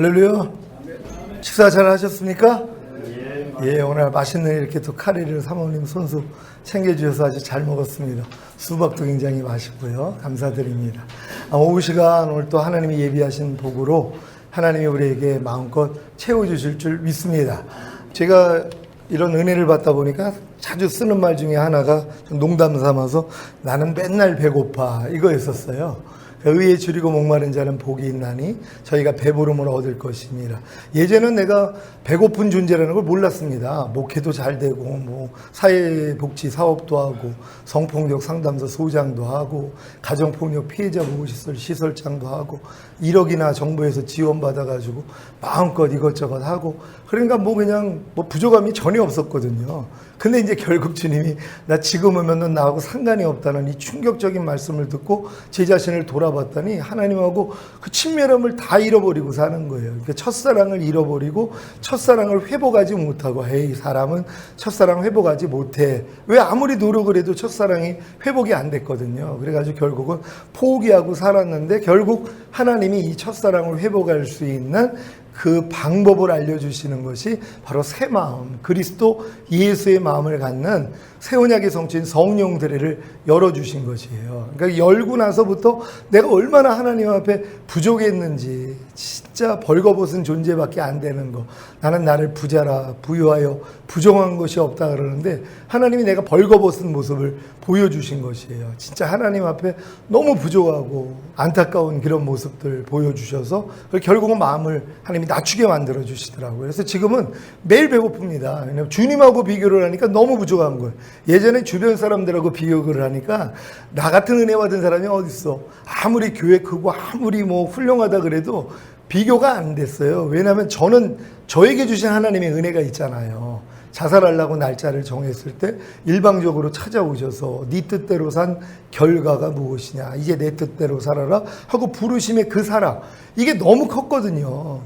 할렐루야. 식사 잘 하셨습니까? 예, 오늘 맛있는 이렇게 또 카레를 사모님 손수 챙겨주셔서 아주 잘 먹었습니다. 수박도 굉장히 맛있고요. 감사드립니다. 오후 시간 오늘 또 하나님이 예비하신 복으로 하나님이 우리에게 마음껏 채워주실 줄 믿습니다. 제가 이런 은혜를 받다 보니까 자주 쓰는 말 중에 하나가 좀 농담 삼아서 나는 맨날 배고파 이거였었어요. 의에 줄이고 목마른 자는 복이 있나니 저희가 배부름을 얻을 것입니다. 예전에는 내가 배고픈 존재라는 걸 몰랐습니다. 목회도 잘 되고 뭐 사회복지 사업도 하고 성폭력 상담소 소장도 하고 가정폭력 피해자 보호시설 시설장도 하고 1억이나 정부에서 지원받아가지고 마음껏 이것저것 하고 그러니까 뭐 그냥 뭐 부족함이 전혀 없었거든요. 근데 이제 결국 주님이 나 지금 오면 넌 나하고 상관이 없다는 이 충격적인 말씀을 듣고 제 자신을 돌아봤더니 하나님하고 그 친밀함을 다 잃어버리고 사는 거예요. 그러니까 첫사랑을 잃어버리고 첫사랑을 회복하지 못하고 에이 사람은 첫사랑 회복하지 못해. 왜 아무리 노력을 해도 첫사랑이 회복이 안 됐거든요. 그래가지고 결국은 포기하고 살았는데 결국 하나님이 이 첫사랑을 회복할 수 있는 그 방법을 알려주시는 것이 바로 새 마음, 그리스도 예수의 마음을 갖는 새 언약의 성취인 성령 대례를 열어주신 것이에요. 그러니까 열고 나서부터 내가 얼마나 하나님 앞에 부족했는지 진짜 벌거벗은 존재밖에 안 되는 거. 나는 나를 부자라 부유하여 부정한 것이 없다 그러는데 하나님이 내가 벌거벗은 모습을 보여주신 것이에요. 진짜 하나님 앞에 너무 부족하고 안타까운 그런 모습들 보여주셔서 결국은 마음을 하나님이 낮추게 만들어 주시더라고요. 그래서 지금은 매일 배고픕니다. 왜냐하면 주님하고 비교를 하니까 너무 부족한 거예요. 예전에 주변 사람들하고 비교를 하니까 나 같은 은혜 받은 사람이 어딨어. 아무리 교회 크고 아무리 뭐 훌륭하다 그래도 비교가 안 됐어요. 왜냐하면 저는 저에게 주신 하나님의 은혜가 있잖아요. 자살하려고 날짜를 정했을 때 일방적으로 찾아오셔서 네 뜻대로 산 결과가 무엇이냐. 이제 내 뜻대로 살아라 하고 부르심의 그 사랑. 이게 너무 컸거든요.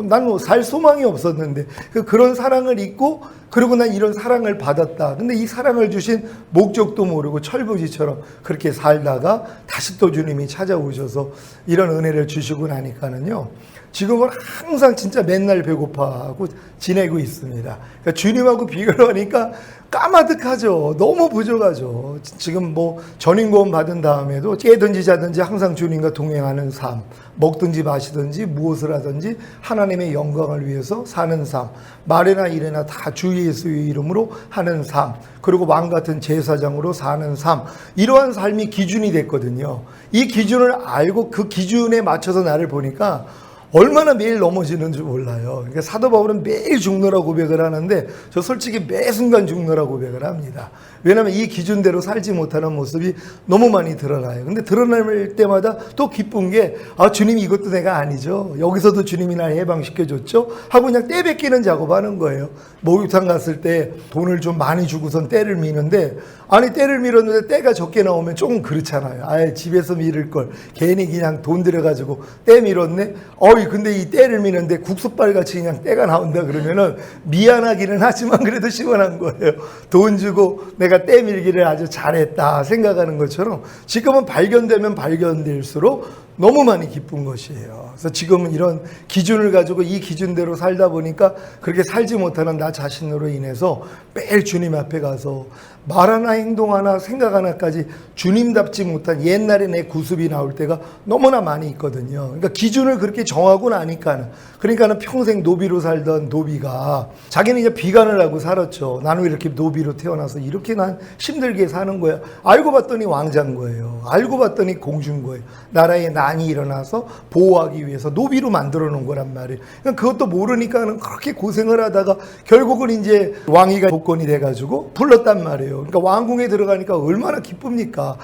난 뭐 살 소망이 없었는데 그런 사랑을 잊고 그리고 난 이런 사랑을 받았다. 근데 이 사랑을 주신 목적도 모르고 철부지처럼 그렇게 살다가 다시 또 주님이 찾아오셔서 이런 은혜를 주시고 나니까는요. 지금은 항상 진짜 맨날 배고파하고 지내고 있습니다. 그러니까 주님하고 비교를 하니까 까마득하죠. 너무 부족하죠. 지금 뭐 전인구원 받은 다음에도 깨든지 자든지 항상 주님과 동행하는 삶, 먹든지 마시든지 무엇을 하든지 하나님의 영광을 위해서 사는 삶, 말이나 일이나 다 주 예수의 이름으로 하는 삶, 그리고 왕 같은 제사장으로 사는 삶, 이러한 삶이 기준이 됐거든요. 이 기준을 알고 그 기준에 맞춰서 나를 보니까 얼마나 매일 넘어지는 줄 몰라요. 그러니까 사도 바울은 매일 죽노라 고백을 하는데 저 솔직히 매 순간 죽노라 고백을 합니다. 왜냐하면 이 기준대로 살지 못하는 모습이 너무 많이 드러나요. 근데 드러날 때마다 또 기쁜 게 주님이 이것도 내가 아니죠. 여기서도 주님이 날 해방시켜줬죠. 하고 그냥 때 뺏기는 작업하는 거예요. 목욕탕 갔을 때 돈을 좀 많이 주고선 때를 미는데 아니 때를 밀었는데 때가 적게 나오면 조금 그렇잖아요. 아예 집에서 밀을 걸 괜히 그냥 돈 들여가지고 때 밀었네. 근데 이 때를 미는데 국수빨같이 그냥 때가 나온다 그러면은 미안하기는 하지만 그래도 시원한 거예요. 돈 주고 내가 때 밀기를 아주 잘했다 생각하는 것처럼 지금은 발견되면 발견될수록 너무 많이 기쁜 것이에요. 그래서 지금은 이런 기준을 가지고 이 기준대로 살다 보니까 그렇게 살지 못하는 나 자신으로 인해서 매일 주님 앞에 가서 말 하나 행동 하나 생각 하나까지 주님답지 못한 옛날에 내 구습이 나올 때가 너무나 많이 있거든요. 그러니까 기준을 그렇게 정하고 나니까는 그러니까는 평생 노비로 살던 노비가 자기는 이제 비관을 하고 살았죠. 나는 왜 이렇게 노비로 태어나서 이렇게 난 힘들게 사는 거야. 알고 봤더니 왕자인 거예요. 알고 봤더니 공주인 거예요. 나라에 난이 일어나서 보호하기 위해서 노비로 만들어 놓은 거란 말이에요. 그러니까 그것도 모르니까는 그렇게 고생을 하다가 결국은 이제 왕위가 복권이 돼가지고 불렀단 말이에요. 그러니까 왕궁에 들어가니까 얼마나 기쁩니까?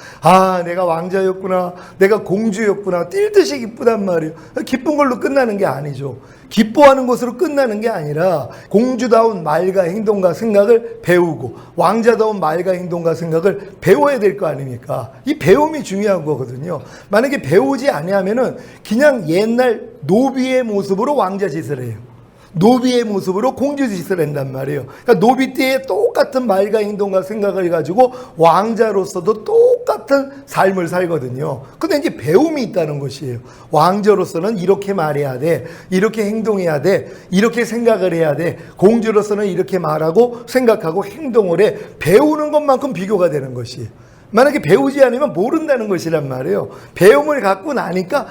내가 왕자였구나. 내가 공주였구나. 뛸 듯이 기쁘단 말이에요. 기쁜 걸로 끝나는 게 아니죠. 기뻐하는 것으로 끝나는 게 아니라 공주다운 말과 행동과 생각을 배우고 왕자다운 말과 행동과 생각을 배워야 될 거 아닙니까? 이 배움이 중요한 거거든요. 만약에 배우지 아니하면은 그냥 옛날 노비의 모습으로 왕자 짓을 해요. 노비의 모습으로 공주 짓을 한단 말이에요. 그러니까 노비 때의 똑같은 말과 행동과 생각을 가지고 왕자로서도 똑같은 삶을 살거든요. 근데 이제 배움이 있다는 것이에요. 왕자로서는 이렇게 말해야 돼, 이렇게 행동해야 돼, 이렇게 생각을 해야 돼. 공주로서는 이렇게 말하고 생각하고 행동을 해. 배우는 것만큼 비교가 되는 것이에요. 만약에 배우지 않으면 모른다는 것이란 말이에요. 배움을 갖고 나니까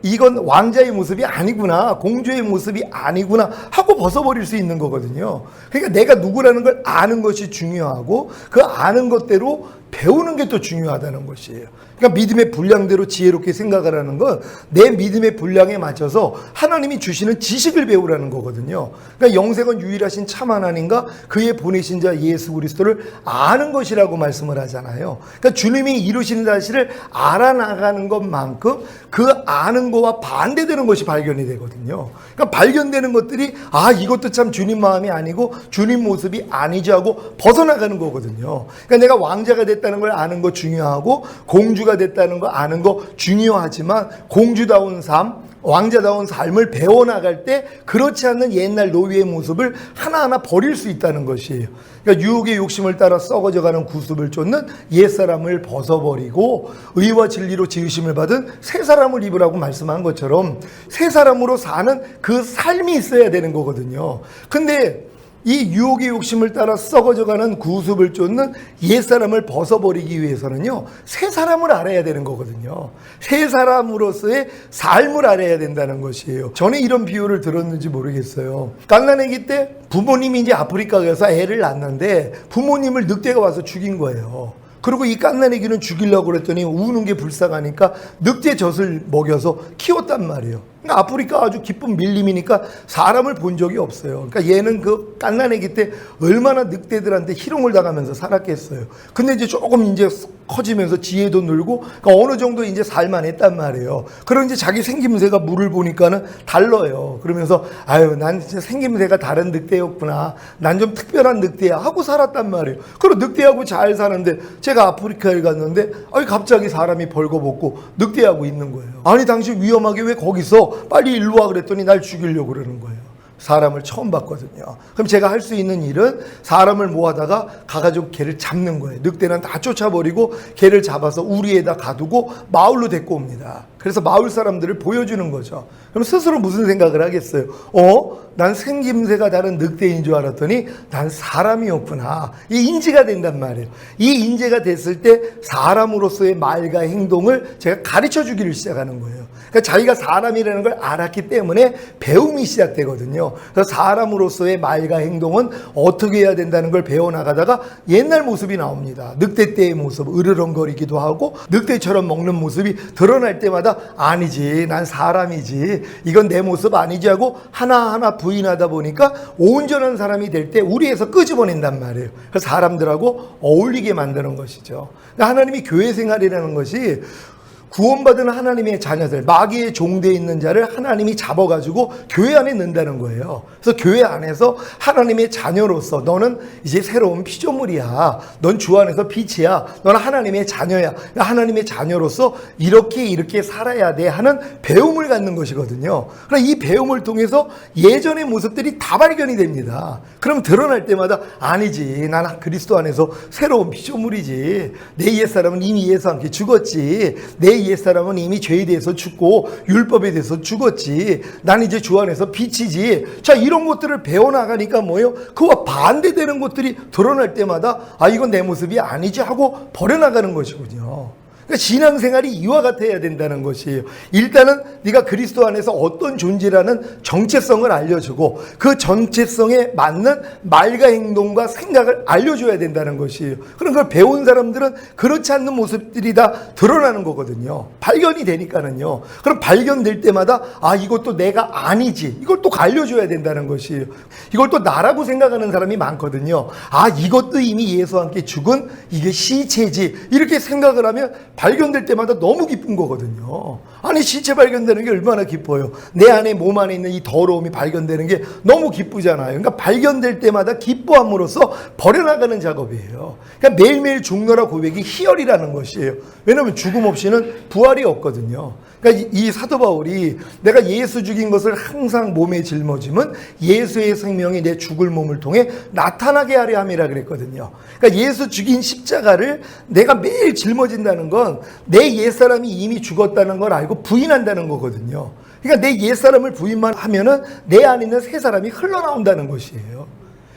이건 왕자의 모습이 아니구나, 공주의 모습이 아니구나 하고 벗어버릴 수 있는 거거든요. 그러니까 내가 누구라는 걸 아는 것이 중요하고 그 아는 것대로 배우는 게 또 중요하다는 것이에요. 그러니까 믿음의 분량대로 지혜롭게 생각을 하는 건 내 믿음의 분량에 맞춰서 하나님이 주시는 지식을 배우라는 거거든요. 그러니까 영생은 유일하신 참 하나님과 그의 보내신 자 예수 그리스도를 아는 것이라고 말씀을 하잖아요. 그러니까 주님이 이루시는 사실을 알아나가는 것만큼 그 아는 거와 반대되는 것이 발견이 되거든요. 그러니까 발견되는 것들이 이것도 참 주님 마음이 아니고 주님 모습이 아니지 하고 벗어나가는 거거든요. 그러니까 내가 왕자가 됐다는 걸 아는 거 중요하고 공주가 됐다는 거 아는 거 중요하지만 공주다운 삶, 왕자다운 삶을 배워나갈 때 그렇지 않는 옛날 노예의 모습을 하나하나 버릴 수 있다는 것이에요. 그러니까 유혹의 욕심을 따라 썩어져가는 구습을 쫓는 옛사람을 벗어버리고 의와 진리로 지으심을 받은 새 사람을 입으라고 말씀한 것처럼 새 사람으로 사는 그 삶이 있어야 되는 거거든요. 근데 이 유혹의 욕심을 따라 썩어져가는 구습을 쫓는 옛사람을 벗어버리기 위해서는요, 새 사람을 알아야 되는 거거든요. 새 사람으로서의 삶을 알아야 된다는 것이에요. 전에 이런 비유를 들었는지 모르겠어요. 갓난아기 때 부모님이 이제 아프리카 가서 애를 낳는데 부모님을 늑대가 와서 죽인 거예요. 그리고 이 갓난아기는 죽이려고 그랬더니 우는 게 불쌍하니까 늑대 젖을 먹여서 키웠단 말이에요. 그러니까 아프리카 아주 깊은 밀림이니까 사람을 본 적이 없어요. 그러니까 얘는 그 갓난아기 때 얼마나 늑대들한테 희롱을 당하면서 살았겠어요. 근데 이제 조금 이제 커지면서 지혜도 늘고 그러니까 어느 정도 이제 살만했단 말이에요. 그럼 이제 자기 생김새가 물을 보니까는 달라요. 그러면서 난 진짜 생김새가 다른 늑대였구나. 난 좀 특별한 늑대야 하고 살았단 말이에요. 그리고 늑대하고 잘 사는데 제가 아프리카에 갔는데 갑자기 사람이 벌거벗고 늑대하고 있는 거예요. 아니 당신 위험하게 왜 거기서 빨리 일로 와 그랬더니 날 죽이려고 그러는 거예요. 사람을 처음 봤거든요. 그럼 제가 할 수 있는 일은 사람을 모아다가 가가지고 개를 잡는 거예요. 늑대는 다 쫓아버리고 개를 잡아서 우리에다 가두고 마을로 데리고 옵니다. 그래서 마을 사람들을 보여주는 거죠. 그럼 스스로 무슨 생각을 하겠어요? 난 생김새가 다른 늑대인 줄 알았더니 난 사람이었구나. 이 인지가 된단 말이에요. 이 인지가 됐을 때 사람으로서의 말과 행동을 제가 가르쳐 주기를 시작하는 거예요. 그러니까 자기가 사람이라는 걸 알았기 때문에 배움이 시작되거든요. 그래서 사람으로서의 말과 행동은 어떻게 해야 된다는 걸 배워나가다가 옛날 모습이 나옵니다. 늑대 때의 모습, 으르렁거리기도 하고 늑대처럼 먹는 모습이 드러날 때마다 아니지, 난 사람이지, 이건 내 모습 아니지 하고 하나하나 부인하다 보니까 온전한 사람이 될 때 우리에서 끄집어낸단 말이에요. 그래서 사람들하고 어울리게 만드는 것이죠. 그러니까 하나님이 교회 생활이라는 것이 구원받은 하나님의 자녀들, 마귀의 종되어 있는 자를 하나님이 잡아가지고 교회 안에 넣는다는 거예요. 그래서 교회 안에서 하나님의 자녀로서 너는 이제 새로운 피조물이야. 넌 주 안에서 빛이야. 너는 하나님의 자녀야. 하나님의 자녀로서 이렇게 살아야 돼 하는 배움을 갖는 것이거든요. 그러나 이 배움을 통해서 예전의 모습들이 다 발견이 됩니다. 그럼 드러날 때마다 아니지, 난 그리스도 안에서 새로운 피조물이지. 내 옛사람은 이미 예수와 함께 죽었지. 내 옛사람은 이미 죄에 대해서 죽고 율법에 대해서 죽었지. 난 이제 주 안에서 빛이지. 자, 이런 것들을 배워나가니까 뭐예요? 그와 반대되는 것들이 드러날 때마다 이건 내 모습이 아니지 하고 버려나가는 것이군요. 그러니까 신앙생활이 이와 같아야 된다는 것이에요. 일단은 네가 그리스도 안에서 어떤 존재라는 정체성을 알려주고 그 정체성에 맞는 말과 행동과 생각을 알려줘야 된다는 것이에요. 그럼 그걸 배운 사람들은 그렇지 않는 모습들이 다 드러나는 거거든요. 발견이 되니까는요. 그럼 발견될 때마다 이것도 내가 아니지. 이걸 또 알려줘야 된다는 것이에요. 이걸 또 나라고 생각하는 사람이 많거든요. 이것도 이미 예수와 함께 죽은 이게 시체지. 이렇게 생각을 하면 발견될 때마다 너무 기쁜 거거든요. 아니 시체 발견되는 게 얼마나 기뻐요. 내 안에 몸 안에 있는 이 더러움이 발견되는 게 너무 기쁘잖아요. 그러니까 발견될 때마다 기뻐함으로써 버려나가는 작업이에요. 그러니까 매일매일 죽노라 고백이 희열이라는 것이에요. 왜냐하면 죽음 없이는 부활이 없거든요. 그러니까 이 사도 바울이 내가 예수 죽인 것을 항상 몸에 짊어짐은 예수의 생명이 내 죽을 몸을 통해 나타나게 하려 함이라 그랬거든요. 그러니까 예수 죽인 십자가를 내가 매일 짊어진다는 건 내 옛사람이 이미 죽었다는 걸 알고 부인한다는 거거든요. 그러니까 내 옛사람을 부인만 하면은 내 안에 있는 새 사람이 흘러나온다는 것이에요.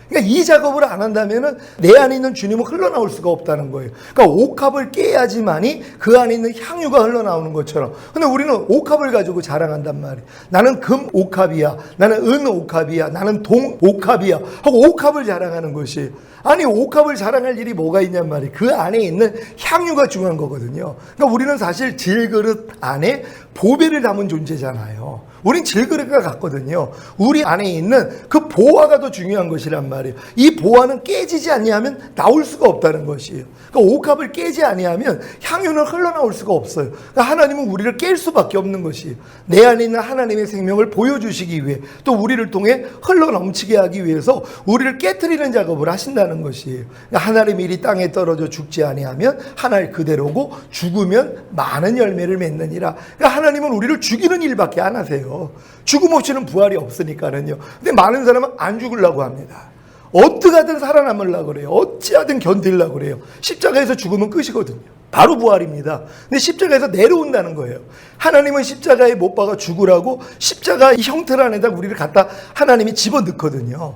그러니까 이 작업을 안 한다면은 내 안에 있는 주님은 흘러나올 수가 없다는 거예요. 그러니까 옥합을 깨야지만이 그 안에 있는 향유가 흘러나오는 것처럼. 근데 우리는 옥합을 가지고 자랑한단 말이에요. 나는 금 옥합이야. 나는 은 옥합이야. 나는 동 옥합이야. 하고 옥합을 자랑하는 것이. 아니, 옥합을 자랑할 일이 뭐가 있냔 말이에요. 그 안에 있는 향유가 중요한 거거든요. 그러니까 우리는 사실 질그릇 안에 보배를 담은 존재잖아요. 우린 질그릇과 같거든요. 우리 안에 있는 그 보화가 더 중요한 것이란 말이에요. 이 보화는 깨지지 아니하면 나올 수가 없다는 것이에요. 그러니까 옥합을 깨지 아니하면 향유는 흘러나올 수가 없어요. 그러니까 하나님은 우리를 깰 수밖에 없는 것이에요. 내 안에 있는 하나님의 생명을 보여주시기 위해, 또 우리를 통해 흘러넘치게 하기 위해서 우리를 깨트리는 작업을 하신다는 것이에요. 그러니까 하나님의 일이 땅에 떨어져 죽지 아니하면 하나의 그대로고 죽으면 많은 열매를 맺느니라. 그러니까 하나님은 우리를 죽이는 일밖에 안 하세요. 죽음 없이는 부활이 없으니까는요. 근데 많은 사람은 안 죽으려고 합니다. 어떻게 하든 살아남으려고 그래요. 어찌하든 견디려고 그래요. 십자가에서 죽으면 끝이거든요. 바로 부활입니다. 근데 십자가에서 내려온다는 거예요. 하나님은 십자가에 못 박아 죽으라고 십자가 형틀 안에다 우리를 갖다 하나님이 집어넣거든요.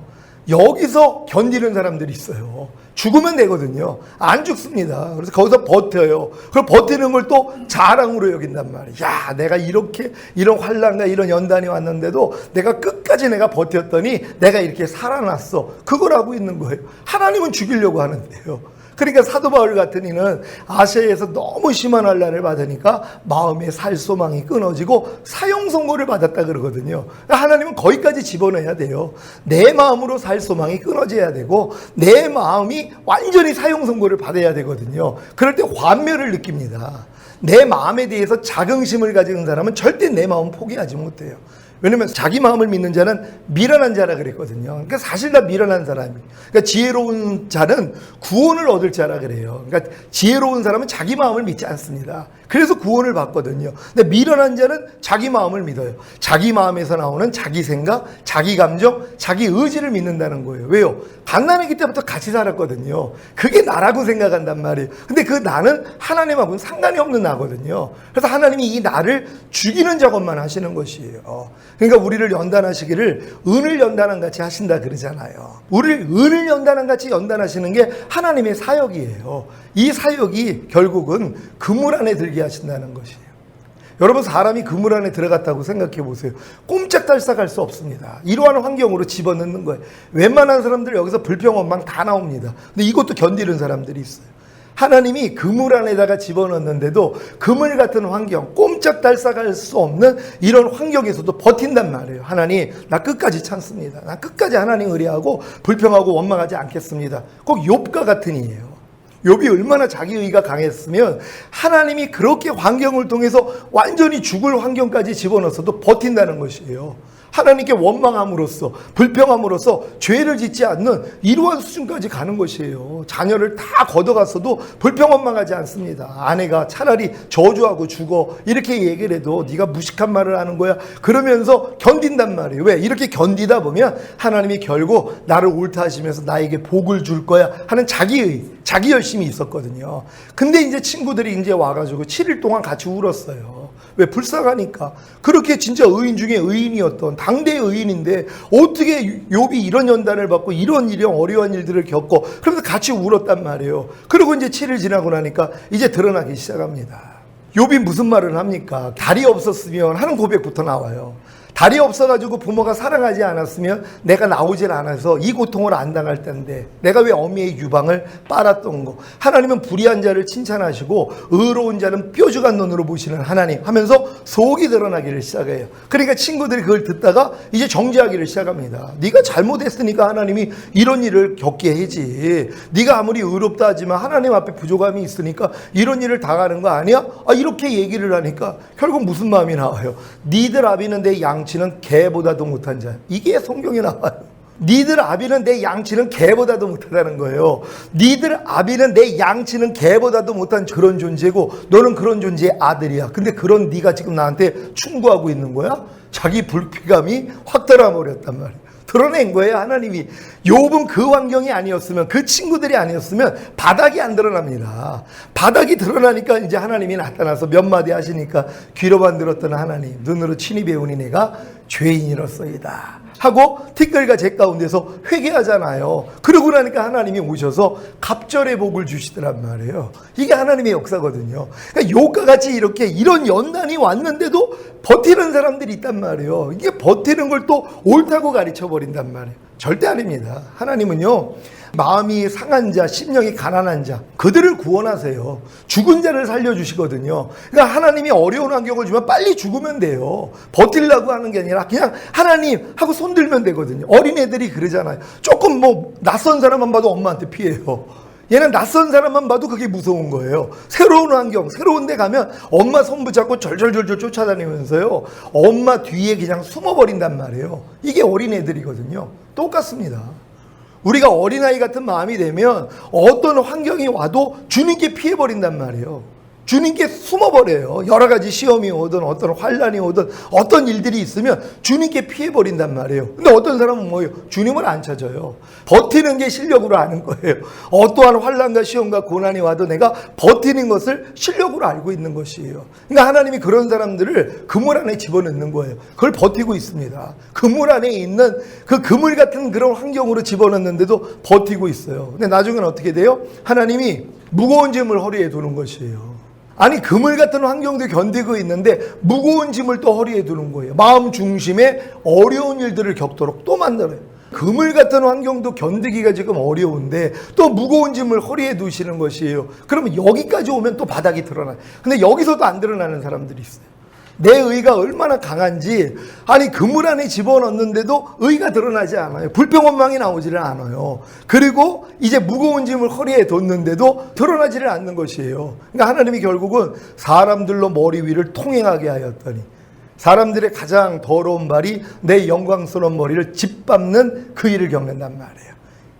여기서 견디는 사람들이 있어요. 죽으면 되거든요. 안 죽습니다. 그래서 거기서 버텨요. 그걸 버티는 걸 또 자랑으로 여긴단 말이에요. 야, 내가 이렇게 이런 환난과 이런 연단이 왔는데도 내가 끝까지 내가 버텼더니 내가 이렇게 살아났어. 그걸 하고 있는 거예요. 하나님은 죽이려고 하는데요. 그러니까 사도 바울 같은 이는 아시아에서 너무 심한 환난을 받으니까 마음의 살 소망이 끊어지고 사형 선고를 받았다 그러거든요. 하나님은 거기까지 집어넣어야 돼요. 내 마음으로 살 소망이 끊어져야 되고 내 마음이 완전히 사형 선고를 받아야 되거든요. 그럴 때 환멸을 느낍니다. 내 마음에 대해서 자긍심을 가진 사람은 절대 내 마음 포기하지 못해요. 왜냐면 자기 마음을 믿는 자는 미련한 자라 그랬거든요. 그러니까 사실 다 미련한 사람이에요. 그러니까 지혜로운 자는 구원을 얻을 자라 그래요. 그러니까 지혜로운 사람은 자기 마음을 믿지 않습니다. 그래서 구원을 받거든요. 근데 미련한 자는 자기 마음을 믿어요. 자기 마음에서 나오는 자기 생각, 자기 감정, 자기 의지를 믿는다는 거예요. 왜요? 갓난아기 때부터 같이 살았거든요. 그게 나라고 생각한단 말이에요. 근데 그 나는 하나님하고는 상관이 없는 나거든요. 그래서 하나님이 이 나를 죽이는 작업만 하시는 것이에요. 그러니까 우리를 연단하시기를 은을 연단한 같이 하신다 그러잖아요. 우리를 은을 연단한 같이 연단하시는 게 하나님의 사역이에요. 이 사역이 결국은 그물 안에 들게 하신다는 것이에요. 여러분, 사람이 그물 안에 들어갔다고 생각해 보세요. 꼼짝달싹할 수 없습니다. 이러한 환경으로 집어넣는 거예요. 웬만한 사람들 여기서 불평원망 다 나옵니다. 근데 이것도 견디는 사람들이 있어요. 하나님이 그물 안에다가 집어넣는데도 그물 같은 환경, 꼼짝달싹할 수 없는 이런 환경에서도 버틴단 말이에요. 하나님, 나 끝까지 참습니다. 나 끝까지 하나님 의뢰하고 불평하고 원망하지 않겠습니다. 꼭 욥과 같은 이에요. 욥이 얼마나 자기의가 강했으면 하나님이 그렇게 환경을 통해서 완전히 죽을 환경까지 집어넣어서도 버틴다는 것이에요. 하나님께 원망함으로써, 불평함으로써 죄를 짓지 않는 이러한 수준까지 가는 것이에요. 자녀를 다 걷어갔어도 불평 원망하지 않습니다. 아내가 차라리 저주하고 죽어 이렇게 얘기를 해도 네가 무식한 말을 하는 거야 그러면서 견딘단 말이에요. 왜? 이렇게 견디다 보면 하나님이 결국 나를 옳다 하시면서 나에게 복을 줄 거야 하는 자기 열심이 있었거든요. 근데 이제 친구들이 이제 와가지고 7일 동안 같이 울었어요. 왜? 불쌍하니까. 그렇게 진짜 의인 중에 의인이었던 당대의 의인인데 어떻게 욥이 이런 연단을 받고 이런 어려운 일들을 겪고 그러면서 같이 울었단 말이에요. 그리고 이제 7일 지나고 나니까 이제 드러나기 시작합니다. 욥이 무슨 말을 합니까? 달이 없었으면 하는 고백부터 나와요. 달이 없어가지고 부모가 사랑하지 않았으면 내가 나오질 않아서 이 고통을 안 당할 텐데 내가 왜 어미의 유방을 빨았던 거. 하나님은 불의한 자를 칭찬하시고 의로운 자는 뾰족한 눈으로 보시는 하나님 하면서 속이 드러나기를 시작해요. 그러니까 친구들이 그걸 듣다가 이제 정죄하기를 시작합니다. 네가 잘못했으니까 하나님이 이런 일을 겪게 하지. 네가 아무리 의롭다 하지만 하나님 앞에 부족함이 있으니까 이런 일을 당하는 거 아니야? 이렇게 얘기를 하니까 결국 무슨 마음이 나와요? 니들 아비는 내 양치는 개보다도 못한 자. 이게 성경에 나와요. 니들 아비는 내 양치는 개보다도 못하다는 거예요. 니들 아비는 내 양치는 개보다도 못한 그런 존재고 너는 그런 존재의 아들이야. 근데 그런 네가 지금 나한테 충고하고 있는 거야? 자기 불쾌감이 확 드러나버렸단 말이에요. 드러낸 거예요, 하나님이. 욥은 그 환경이 아니었으면, 그 친구들이 아니었으면 바닥이 안 드러납니다. 바닥이 드러나니까 이제 하나님이 나타나서 몇 마디 하시니까 귀로만 들었던 하나님, 눈으로 친히 배우니 내가 죄인이로소이다 하고 티끌과 제 가운데서 회개하잖아요. 그러고 나니까 하나님이 오셔서 갑절의 복을 주시더란 말이에요. 이게 하나님의 역사거든요. 그러니까 욥과 같이 이렇게 이런 연단이 왔는데도 버티는 사람들이 있단 말이에요. 이게 버티는 걸 또 옳다고 가르쳐 버린단 말이에요. 절대 아닙니다. 하나님은요, 마음이 상한 자, 심령이 가난한 자, 그들을 구원하세요. 죽은 자를 살려주시거든요. 그러니까 하나님이 어려운 환경을 주면 빨리 죽으면 돼요. 버틸라고 하는 게 아니라 그냥 하나님 하고 손들면 되거든요. 어린애들이 그러잖아요. 조금 뭐 낯선 사람만 봐도 엄마한테 피해요. 얘는 낯선 사람만 봐도 그게 무서운 거예요. 새로운 환경, 새로운 데 가면 엄마 손 붙잡고 절절절절 쫓아다니면서요, 엄마 뒤에 그냥 숨어버린단 말이에요. 이게 어린애들이거든요. 똑같습니다. 우리가 어린아이 같은 마음이 되면 어떤 환경이 와도 주님께 피해버린단 말이에요. 주님께 숨어버려요. 여러 가지 시험이 오든 어떤 환란이 오든 어떤 일들이 있으면 주님께 피해버린단 말이에요. 근데 어떤 사람은 뭐예요? 주님을 안 찾아요. 버티는 게 실력으로 아는 거예요. 어떠한 환란과 시험과 고난이 와도 내가 버티는 것을 실력으로 알고 있는 것이에요. 그러니까 하나님이 그런 사람들을 그물 안에 집어넣는 거예요. 그걸 버티고 있습니다. 그물 안에 있는 그 그물 같은 그런 환경으로 집어넣는데도 버티고 있어요. 근데 나중에는 어떻게 돼요? 하나님이 무거운 짐을 허리에 두는 것이에요. 아니, 그물 같은 환경도 견디고 있는데 무거운 짐을 또 허리에 두는 거예요. 마음 중심에 어려운 일들을 겪도록 또 만들어요. 그물 같은 환경도 견디기가 지금 어려운데 또 무거운 짐을 허리에 두시는 것이에요. 그러면 여기까지 오면 또 바닥이 드러나요. 근데 여기서도 안 드러나는 사람들이 있어요. 내 의가 얼마나 강한지, 아니 그물 안에 집어넣는데도 의가 드러나지 않아요. 불평원망이 나오지를 않아요. 그리고 이제 무거운 짐을 허리에 뒀는데도 드러나지를 않는 것이에요. 그러니까 하나님이 결국은 사람들로 머리 위를 통행하게 하였더니 사람들의 가장 더러운 발이 내 영광스러운 머리를 짓밟는 그 일을 겪는단 말이에요.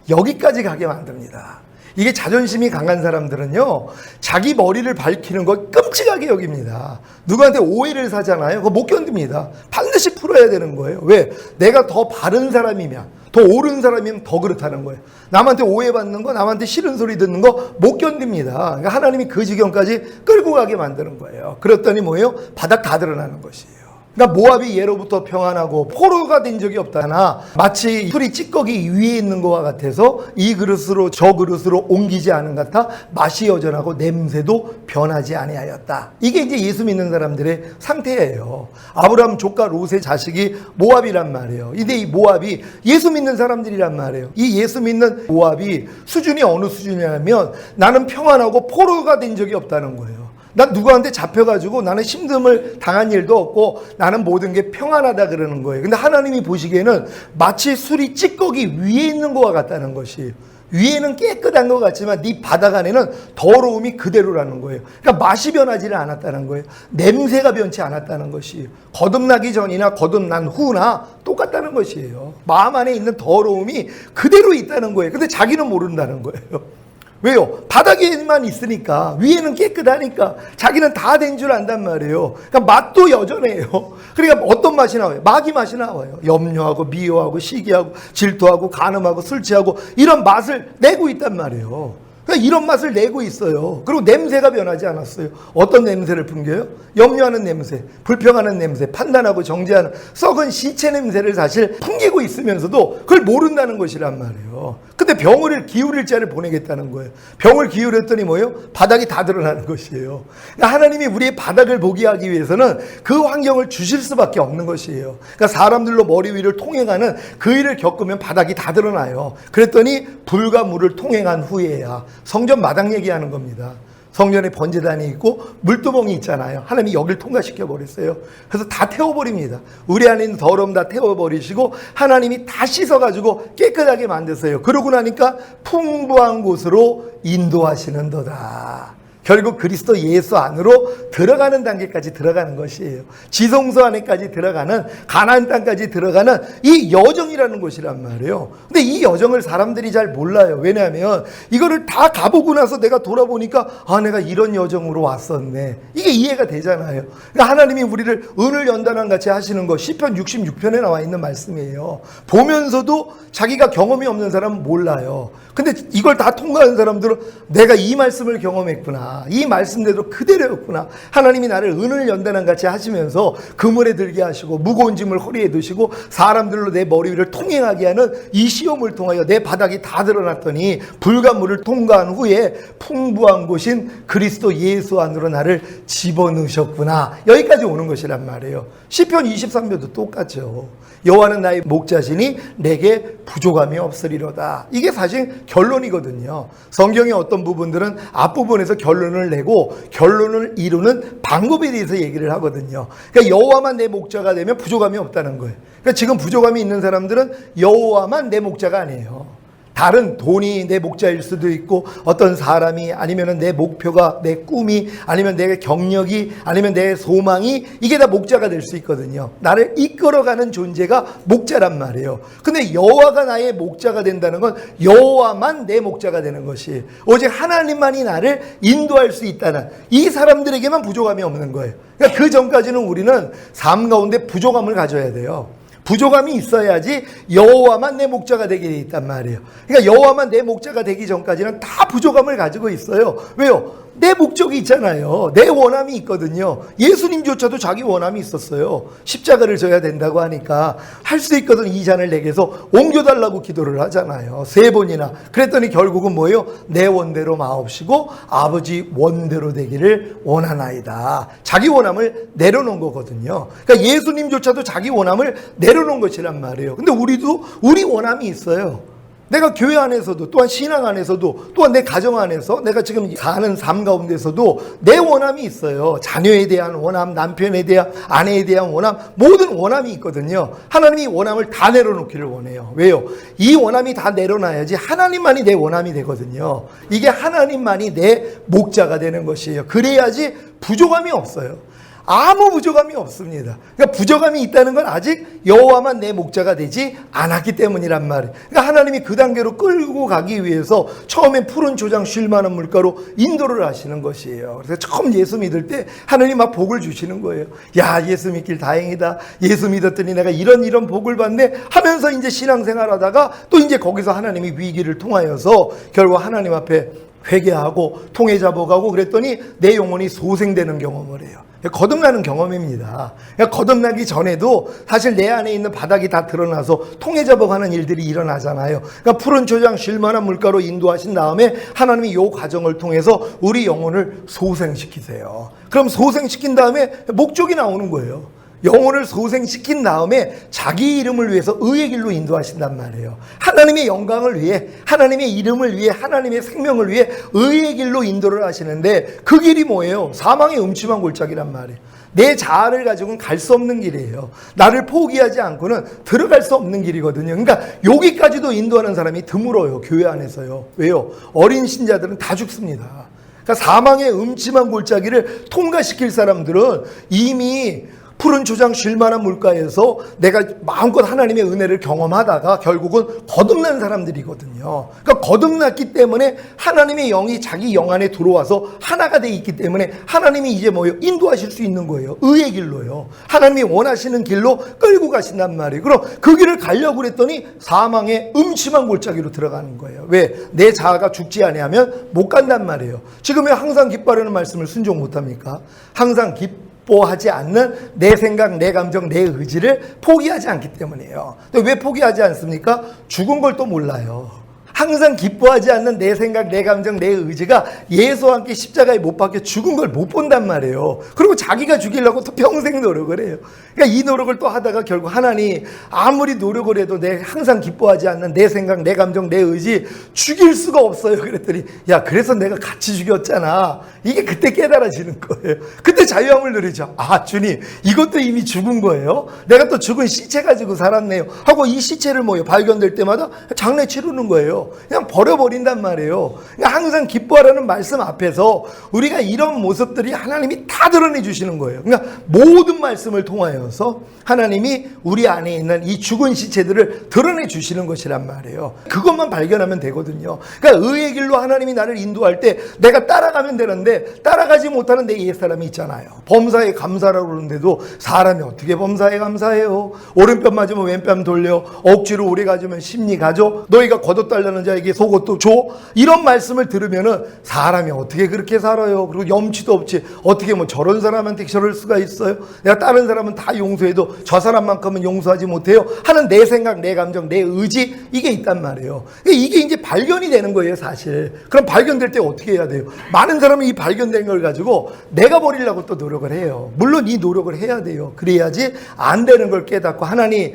여기까지 가게 만듭니다. 이게 자존심이 강한 사람들은요, 자기 머리를 밝히는 걸 끔찍하게 여깁니다. 누구한테 오해를 사잖아요. 그거 못 견딥니다. 반드시 풀어야 되는 거예요. 왜? 내가 더 바른 사람이면, 더 옳은 사람이면 더 그렇다는 거예요. 남한테 오해받는 거, 남한테 싫은 소리 듣는 거 못 견딥니다. 그러니까 하나님이 그 지경까지 끌고 가게 만드는 거예요. 그랬더니 뭐예요? 바닥 다 드러나는 것이에요. 그러니까 모압이 예로부터 평안하고 포로가 된 적이 없다나 마치 술이 찌꺼기 위에 있는 것과 같아서 이 그릇으로 저 그릇으로 옮기지 않은 것 같아 맛이 여전하고 냄새도 변하지 아니하였다. 이게 이제 예수 믿는 사람들의 상태예요. 아브라함 조카 롯의 자식이 모압이란 말이에요. 근데 이 모압이 예수 믿는 사람들이란 말이에요. 이 예수 믿는 모압이 수준이 어느 수준이냐면 나는 평안하고 포로가 된 적이 없다는 거예요. 난 누구한테 잡혀가지고 나는 힘듦을 당한 일도 없고 나는 모든 게 평안하다 그러는 거예요. 근데 하나님이 보시기에는 마치 술이 찌꺼기 위에 있는 것과 같다는 것이에요. 위에는 깨끗한 것 같지만 네 바닥 안에는 더러움이 그대로라는 거예요. 그러니까 맛이 변하지를 않았다는 거예요. 냄새가 변치 않았다는 것이에요. 거듭나기 전이나 거듭난 후나 똑같다는 것이에요. 마음 안에 있는 더러움이 그대로 있다는 거예요. 근데 자기는 모른다는 거예요. 왜요? 바닥에만 있으니까, 위에는 깨끗하니까 자기는 다 된 줄 안단 말이에요. 그러니까 맛도 여전해요. 그러니까 어떤 맛이 나와요? 마귀 맛이 나와요. 염려하고 미워하고 시기하고 질투하고 간음하고 술 취하고 이런 맛을 내고 있단 말이에요. 그러니까 이런 맛을 내고 있어요. 그리고 냄새가 변하지 않았어요. 어떤 냄새를 풍겨요? 염려하는 냄새, 불평하는 냄새, 판단하고 정죄하는 썩은 시체 냄새를 사실 풍기고 있으면서도 그걸 모른다는 것이란 말이에요. 근데 병을 기울일 자를 보내겠다는 거예요. 병을 기울였더니 뭐예요? 바닥이 다 드러나는 것이에요. 그러니까 하나님이 우리의 바닥을 보게 하기 위해서는 그 환경을 주실 수밖에 없는 것이에요. 그러니까 사람들로 머리 위를 통행하는 그 일을 겪으면 바닥이 다 드러나요. 그랬더니 불과 물을 통행한 후에야, 성전 마당 얘기하는 겁니다. 성전에 번제단이 있고 물두멍이 있잖아요. 하나님이 여길 통과시켜 버렸어요. 그래서 다 태워버립니다. 우리 안에 있는 더러움 다 태워버리시고 하나님이 다 씻어가지고 깨끗하게 만드세요. 그러고 나니까 풍부한 곳으로 인도하시는도다. 결국 그리스도 예수 안으로 들어가는 단계까지 들어가는 것이에요. 지성소 안에까지 들어가는, 가나안 땅까지 들어가는 이 여정이라는 것이란 말이에요. 근데 이 여정을 사람들이 잘 몰라요. 왜냐하면 이거를 다 가보고 나서 내가 돌아보니까 내가 이런 여정으로 왔었네. 이게 이해가 되잖아요. 그러니까 하나님이 우리를 은을 연단한 같이 하시는 거 시편 66편에 나와 있는 말씀이에요. 보면서도 자기가 경험이 없는 사람은 몰라요. 근데 이걸 다 통과하는 사람들은 내가 이 말씀을 경험했구나, 이 말씀대로 그대로였구나, 하나님이 나를 은을 연단한 같이 하시면서 그물에 들게 하시고 무거운 짐을 허리에 두시고 사람들로 내 머리 위를 통행하게 하는 이 시험을 통하여 내 바닥이 다 드러났더니 불가물을 통과한 후에 풍부한 곳인 그리스도 예수 안으로 나를 집어넣으셨구나. 여기까지 오는 것이란 말이에요. 시편 23편도 똑같죠. 여호와는 나의 목자시니 내게 부족함이 없으리로다. 이게 사실 결론이거든요. 성경의 어떤 부분들은 앞부분에서 결론을 내고 결론을 이루는 방법에 대해서 얘기를 하거든요. 그러니까 여호와만 내 목자가 되면 부족함이 없다는 거예요. 그러니까 지금 부족함이 있는 사람들은 여호와만 내 목자가 아니에요. 다른 돈이 내 목자일 수도 있고, 어떤 사람이, 아니면 내 목표가, 내 꿈이, 아니면 내 경력이, 아니면 내 소망이, 이게 다 목자가 될 수 있거든요. 나를 이끌어가는 존재가 목자란 말이에요. 근데 여호와가 나의 목자가 된다는 건 여호와만 내 목자가 되는 것이, 오직 하나님만이 나를 인도할 수 있다는, 이 사람들에게만 부족함이 없는 거예요. 그러니까 그 전까지는 우리는 삶 가운데 부족함을 가져야 돼요. 부족함이 있어야지 여호와만 내 목자가 되게 돼 있단 말이에요. 그러니까 여호와만 내 목자가 되기 전까지는 다 부족함을 가지고 있어요. 왜요? 내 목적이 있잖아요. 내 원함이 있거든요. 예수님조차도 자기 원함이 있었어요. 십자가를 져야 된다고 하니까 할 수 있거든 이 잔을 내게서 옮겨달라고 기도를 하잖아요. 3번이나. 그랬더니 결국은 뭐예요? 내 원대로 마옵시고 아버지 원대로 되기를 원하나이다. 자기 원함을 내려놓은 거거든요. 그러니까 예수님조차도 자기 원함을 내려놓은 것이란 말이에요. 근데 우리도 우리 원함이 있어요. 내가 교회 안에서도, 또한 신앙 안에서도, 또한 내 가정 안에서, 내가 지금 사는 삶 가운데서도 내 원함이 있어요. 자녀에 대한 원함, 남편에 대한, 아내에 대한 원함, 모든 원함이 있거든요. 하나님이 원함을 다 내려놓기를 원해요. 왜요? 이 원함이 다 내려놔야지 하나님만이 내 원함이 되거든요. 이게 하나님만이 내 목자가 되는 것이에요. 그래야지 부족함이 없어요. 아무 부족함이 없습니다. 그러니까 부족함이 있다는 건 아직 여호와만 내 목자가 되지 않았기 때문이란 말이에요. 그러니까 하나님이 그 단계로 끌고 가기 위해서 처음엔 푸른 조장 쉴 만한 물가로 인도를 하시는 것이에요. 그래서 처음 예수 믿을 때 하나님 막 복을 주시는 거예요. 야, 예수 믿길 다행이다. 예수 믿었더니 내가 이런 복을 받네 하면서 이제 신앙생활 하다가 또 이제 거기서 하나님이 위기를 통하여서 결국 하나님 앞에 회개하고 통해 잡아가고 그랬더니 내 영혼이 소생되는 경험을 해요. 거듭나는 경험입니다. 거듭나기 전에도 사실 내 안에 있는 바닥이 다 드러나서 통해 잡아가는 일들이 일어나잖아요. 그러니까 푸른 초장 쉴 만한 물가로 인도하신 다음에 하나님이 이 과정을 통해서 우리 영혼을 소생시키세요. 그럼 소생시킨 다음에 목적이 나오는 거예요. 영혼을 소생시킨 다음에 자기 이름을 위해서 의의 길로 인도하신단 말이에요. 하나님의 영광을 위해, 하나님의 이름을 위해, 하나님의 생명을 위해 의의 길로 인도를 하시는데 그 길이 뭐예요? 사망의 음침한 골짜기란 말이에요. 내 자아를 가지고는 갈 수 없는 길이에요. 나를 포기하지 않고는 들어갈 수 없는 길이거든요. 그러니까 여기까지도 인도하는 사람이 드물어요. 교회 안에서요. 왜요? 어린 신자들은 다 죽습니다. 그러니까 사망의 음침한 골짜기를 통과시킬 사람들은 이미 푸른 초장 쉴 만한 물가에서 내가 마음껏 하나님의 은혜를 경험하다가 결국은 거듭난 사람들이거든요. 그러니까 거듭났기 때문에 하나님의 영이 자기 영 안에 들어와서 하나가 돼 있기 때문에 하나님이 이제 뭐예요? 인도하실 수 있는 거예요. 의의 길로요. 하나님이 원하시는 길로 끌고 가신단 말이에요. 그럼 그 길을 가려고 그랬더니 사망의 음침한 골짜기로 들어가는 거예요. 왜? 내 자아가 죽지 아니하면 못 간단 말이에요. 지금 왜 항상 기뻐하라는 말씀을 순종 못합니까? 항상 기뻐하지 않는 내 생각, 내 감정, 내 의지를 포기하지 않기 때문이에요. 왜 포기하지 않습니까? 죽은 걸 또 몰라요. 항상 기뻐하지 않는 내 생각, 내 감정, 내 의지가 예수와 함께 십자가에 못 박혀 죽은 걸 못 본단 말이에요. 그리고 자기가 죽이려고 또 평생 노력을 해요. 그러니까 이 노력을 또 하다가 결국 하나님 아무리 노력을 해도 내 항상 기뻐하지 않는 내 생각, 내 감정, 내 의지 죽일 수가 없어요. 그랬더니 야, 그래서 내가 같이 죽였잖아. 이게 그때 깨달아지는 거예요. 그때 자유함을 누리죠. 아, 주님, 이것도 이미 죽은 거예요. 내가 또 죽은 시체 가지고 살았네요. 하고 이 시체를 발견될 때마다 장례 치르는 거예요. 해요? 그냥 버려버린단 말이에요. 그러니까 항상 기뻐하라는 말씀 앞에서 우리가 이런 모습들이 하나님이 다 드러내 주시는 거예요. 그러니까 모든 말씀을 통하여서 하나님이 우리 안에 있는 이 죽은 시체들을 드러내 주시는 것이란 말이에요. 그것만 발견하면 되거든요. 그러니까 의의 길로 하나님이 나를 인도할 때 내가 따라가면 되는데 따라가지 못하는 내 옛사람이 있잖아요. 범사에 감사라고 그러는데도 사람이 어떻게 범사에 감사해요? 오른편 맞으면 왼편 돌려, 억지로 오래 가지면 심리 가져, 너희가 거듭달라는 자에게 속옷도 줘. 이런 말씀을 들으면은 사람이 어떻게 그렇게 살아요? 그리고 염치도 없지, 어떻게 뭐 저런 사람한테 저럴 수가 있어요? 내가 다른 사람은 다 용서해도 저 사람만큼은 용서하지 못해요 하는 내 생각, 내 감정, 내 의지, 이게 있단 말이에요. 이게 이제 발견이 되는 거예요, 사실. 그럼 발견될 때 어떻게 해야 돼요? 많은 사람은 이 발견된 걸 가지고 내가 버리려고 또 노력을 해요. 물론 이 노력을 해야 돼요. 그래야지 안 되는 걸 깨닫고, 하나님,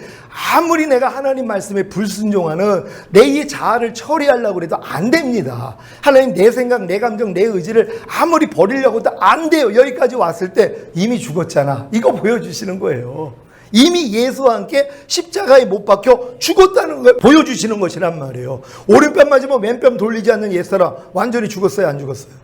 아무리 내가 하나님 말씀에 불순종하는 내 이 자아를 처리하려고 해도 안 됩니다. 하나님, 내 생각, 내 감정, 내 의지를 아무리 버리려고 해도 안 돼요. 여기까지 왔을 때 이미 죽었잖아. 이거 보여주시는 거예요. 이미 예수와 함께 십자가에 못 박혀 죽었다는 걸 보여주시는 것이란 말이에요. 오른편 맞으면 왼편 돌리지 않는 옛사람 완전히 죽었어요, 안 죽었어요?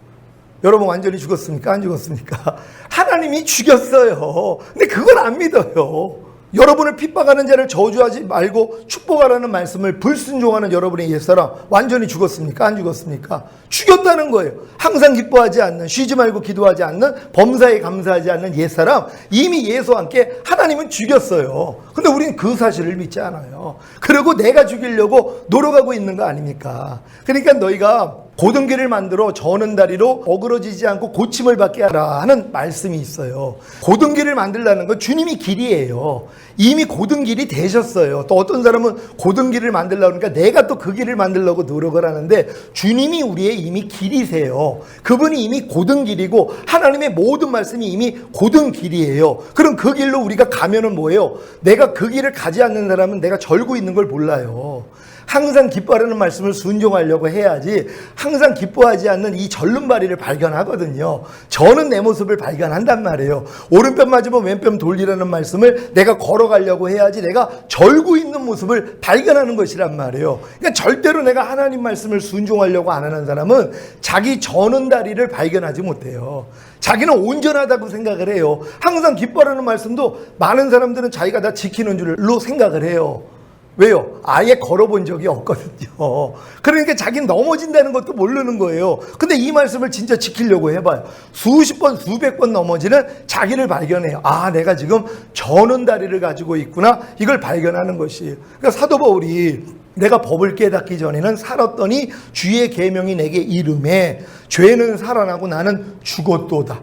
여러분, 완전히 죽었습니까, 안 죽었습니까? 하나님이 죽였어요. 근데 그걸 안 믿어요. 여러분을 핍박하는 자를 저주하지 말고 축복하라는 말씀을 불순종하는 여러분의 옛사람 완전히 죽었습니까, 안 죽었습니까? 죽였다는 거예요. 항상 기뻐하지 않는, 쉬지 말고 기도하지 않는, 범사에 감사하지 않는 옛사람, 이미 예수와 함께 하나님은 죽였어요. 근데 우리는 그 사실을 믿지 않아요. 그리고 내가 죽이려고 노력하고 있는 거 아닙니까? 그러니까 너희가 고든 길을 만들어 저는 다리로 어그러지지 않고 고침을 받게 하라 하는 말씀이 있어요. 고든 길을 만들라는 건 주님이 길이에요. 이미 고든 길이 되셨어요. 또 어떤 사람은 고든 길을 만들려고 하니까 내가 또 그 길을 만들려고 노력을 하는데, 주님이 우리의 이미 길이세요. 그분이 이미 고든 길이고 하나님의 모든 말씀이 이미 고든 길이에요. 그럼 그 길로 우리가 가면은 뭐예요? 내가 그 길을 가지 않는 사람은 내가 절고 있는 걸 몰라요. 항상 기뻐하라는 말씀을 순종하려고 해야지 항상 기뻐하지 않는 이 절름발이를 발견하거든요. 저는 내 모습을 발견한단 말이에요. 오른편 맞으면 왼편 돌리라는 말씀을 내가 걸어가려고 해야지 내가 절고 있는 모습을 발견하는 것이란 말이에요. 그러니까 절대로 내가 하나님 말씀을 순종하려고 안 하는 사람은 자기 저는 다리를 발견하지 못해요. 자기는 온전하다고 생각을 해요. 항상 기뻐하라는 말씀도 많은 사람들은 자기가 다 지키는 줄로 생각을 해요. 왜요? 아예 걸어본 적이 없거든요. 그러니까 자기는 넘어진다는 것도 모르는 거예요. 근데 이 말씀을 진짜 지키려고 해봐요. 수십 번, 수백 번 넘어지는 자기를 발견해요. 아, 내가 지금 저는 다리를 가지고 있구나. 이걸 발견하는 것이에요. 그러니까 사도 바울이 내가 법을 깨닫기 전에는 살았더니 주의 계명이 내게 이름에 죄는 살아나고 나는 죽었도다.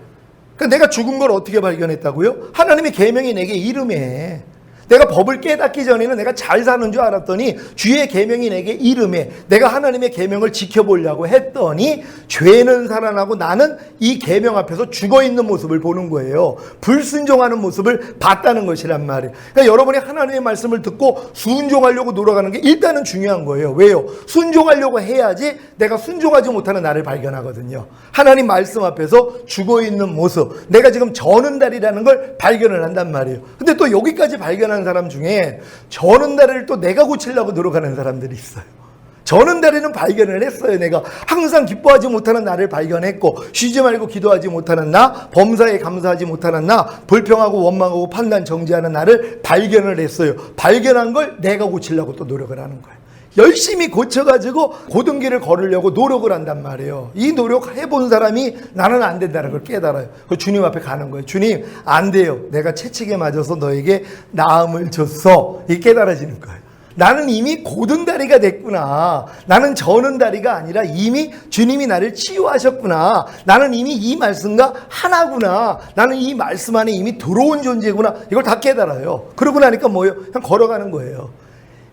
그러니까 내가 죽은 걸 어떻게 발견했다고요? 하나님의 계명이 내게 이름에. 내가 법을 깨닫기 전에는 내가 잘 사는 줄 알았더니 주의 계명이 내게 이름에 내가 하나님의 계명을 지켜보려고 했더니 죄는 살아나고 나는 이 계명 앞에서 죽어있는 모습을 보는 거예요. 불순종하는 모습을 봤다는 것이란 말이에요. 그러니까 여러분이 하나님의 말씀을 듣고 순종하려고 노력하는 게 일단은 중요한 거예요. 왜요? 순종하려고 해야지 내가 순종하지 못하는 나를 발견하거든요. 하나님 말씀 앞에서 죽어있는 모습, 내가 지금 저는 다리라는 걸 발견을 한단 말이에요. 근데 또 여기까지 발견한 사람 중에 저는 다리를 또 내가 고치려고 노력하는 사람들이 있어요. 저는 다리는 발견을 했어요. 내가 항상 기뻐하지 못하는 나를 발견했고, 쉬지 말고 기도하지 못하는 나, 범사에 감사하지 못하는 나, 불평하고 원망하고 판단 정지하는 나를 발견을 했어요. 발견한 걸 내가 고치려고 또 노력을 하는 거예요. 열심히 고쳐가지고 고든 길을 걸으려고 노력을 한단 말이에요. 이 노력 해본 사람이 나는 안 된다는 걸 깨달아요. 그 주님 앞에 가는 거예요. 주님, 안 돼요. 내가 채찍에 맞아서 너에게 나음을 줬어. 이 깨달아지는 거예요. 나는 이미 고든 다리가 됐구나. 나는 저는 다리가 아니라 이미 주님이 나를 치유하셨구나. 나는 이미 이 말씀과 하나구나. 나는 이 말씀 안에 이미 들어온 존재구나. 이걸 다 깨달아요. 그러고 나니까 뭐예요? 그냥 걸어가는 거예요.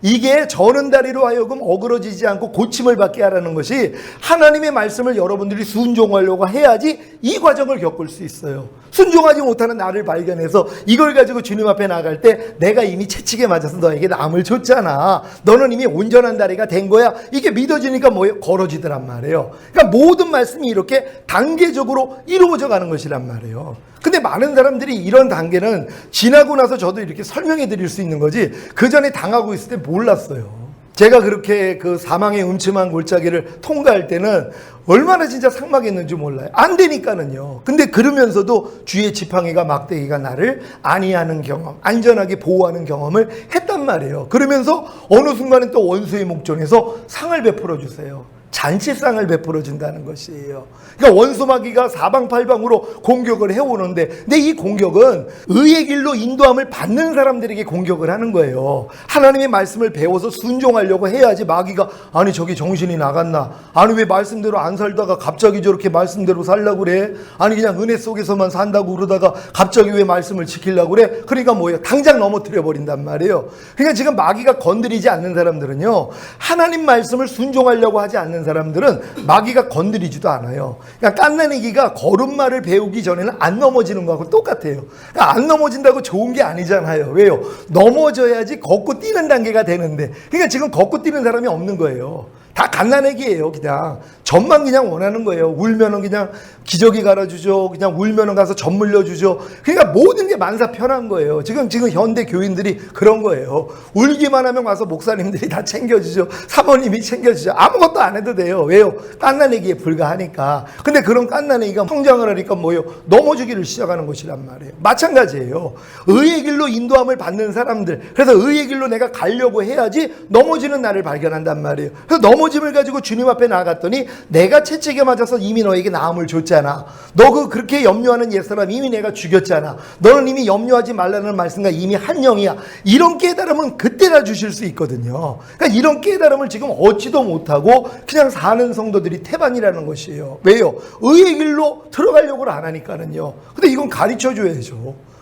이게 저는 다리로 하여금 어그러지지 않고 고침을 받게 하라는 것이, 하나님의 말씀을 여러분들이 순종하려고 해야지 이 과정을 겪을 수 있어요. 순종하지 못하는 나를 발견해서 이걸 가지고 주님 앞에 나갈 때 내가 이미 채찍에 맞아서 너에게 남을 줬잖아. 너는 이미 온전한 다리가 된 거야. 이게 믿어지니까 뭐예요? 걸어지더란 말이에요. 그러니까 모든 말씀이 이렇게 단계적으로 이루어져 가는 것이란 말이에요. 근데 많은 사람들이 이런 단계는 지나고 나서 저도 이렇게 설명해 드릴 수 있는 거지, 그 전에 당하고 있을 때 몰랐어요. 제가 그렇게 그 사망의 음침한 골짜기를 통과할 때는 얼마나 진짜 삭막했는지 몰라요. 안 되니까는요. 근데 그러면서도 주의 지팡이가 막대기가 나를 안위하는 경험, 안전하게 보호하는 경험을 했단 말이에요. 그러면서 어느 순간에 또 원수의 목전에서 상을 베풀어 주세요. 잔치상을 베풀어 준다는 것이에요. 그러니까 원수 마귀가 사방팔방으로 공격을 해오는데, 근데 이 공격은 의의 길로 인도함을 받는 사람들에게 공격을 하는 거예요. 하나님의 말씀을 배워서 순종하려고 해야지 마귀가 아니 저기 정신이 나갔나? 아니 왜 말씀대로 안 살다가 갑자기 저렇게 말씀대로 살려고 그래? 아니 그냥 은혜 속에서만 산다고 그러다가 갑자기 왜 말씀을 지키려고 그래? 그러니까 뭐예요? 당장 넘어뜨려 버린단 말이에요. 그러니까 지금 마귀가 건드리지 않는 사람들은요, 하나님 말씀을 순종하려고 하지 않는 사람들은 마귀가 건드리지도 않아요. 그러니까 깐나니기가 걸음마를 배우기 전에는 안 넘어지는 거하고 똑같아요. 그러니까 안 넘어진다고 좋은 게 아니잖아요. 왜요? 넘어져야지 걷고 뛰는 단계가 되는데, 그러니까 지금 걷고 뛰는 사람이 없는 거예요. 다 갓난애기예요. 그냥 젖만 그냥 원하는 거예요. 울면은 그냥 기저귀 갈아주죠. 그냥 울면은 가서 젖 물려주죠. 그러니까 모든 게 만사 편한 거예요. 지금 현대 교인들이 그런 거예요. 울기만 하면 와서 목사님들이 다 챙겨주죠. 사모님이 챙겨주죠. 아무것도 안 해도 돼요. 왜요? 갓난애기에 불과하니까. 근데 그런 갓난애기가 성장을 하니까 뭐예요? 넘어지기를 시작하는 것이란 말이에요. 마찬가지예요. 의의 길로 인도함을 받는 사람들, 그래서 의의 길로 내가 가려고 해야지 넘어지는 나를 발견한단 말이에요. 그래서 넘어짐을 가지고 주님 앞에 나갔더니 내가 채찍에 맞아서 이미 너에게 나음을 줬잖아. 너 그렇게 염려하는 옛사람 이미 내가 죽였잖아. 너는 이미 염려하지 말라는 말씀과 이미 한 영이야. 이런 깨달음은 그때나 주실 수 있거든요. 그러니까 이런 깨달음을 지금 얻지도 못하고 그냥 사는 성도들이 태반이라는 것이에요. 왜요? 의의 길로 들어가려고 안 하니까는요. 근데 이건 가르쳐 줘야죠.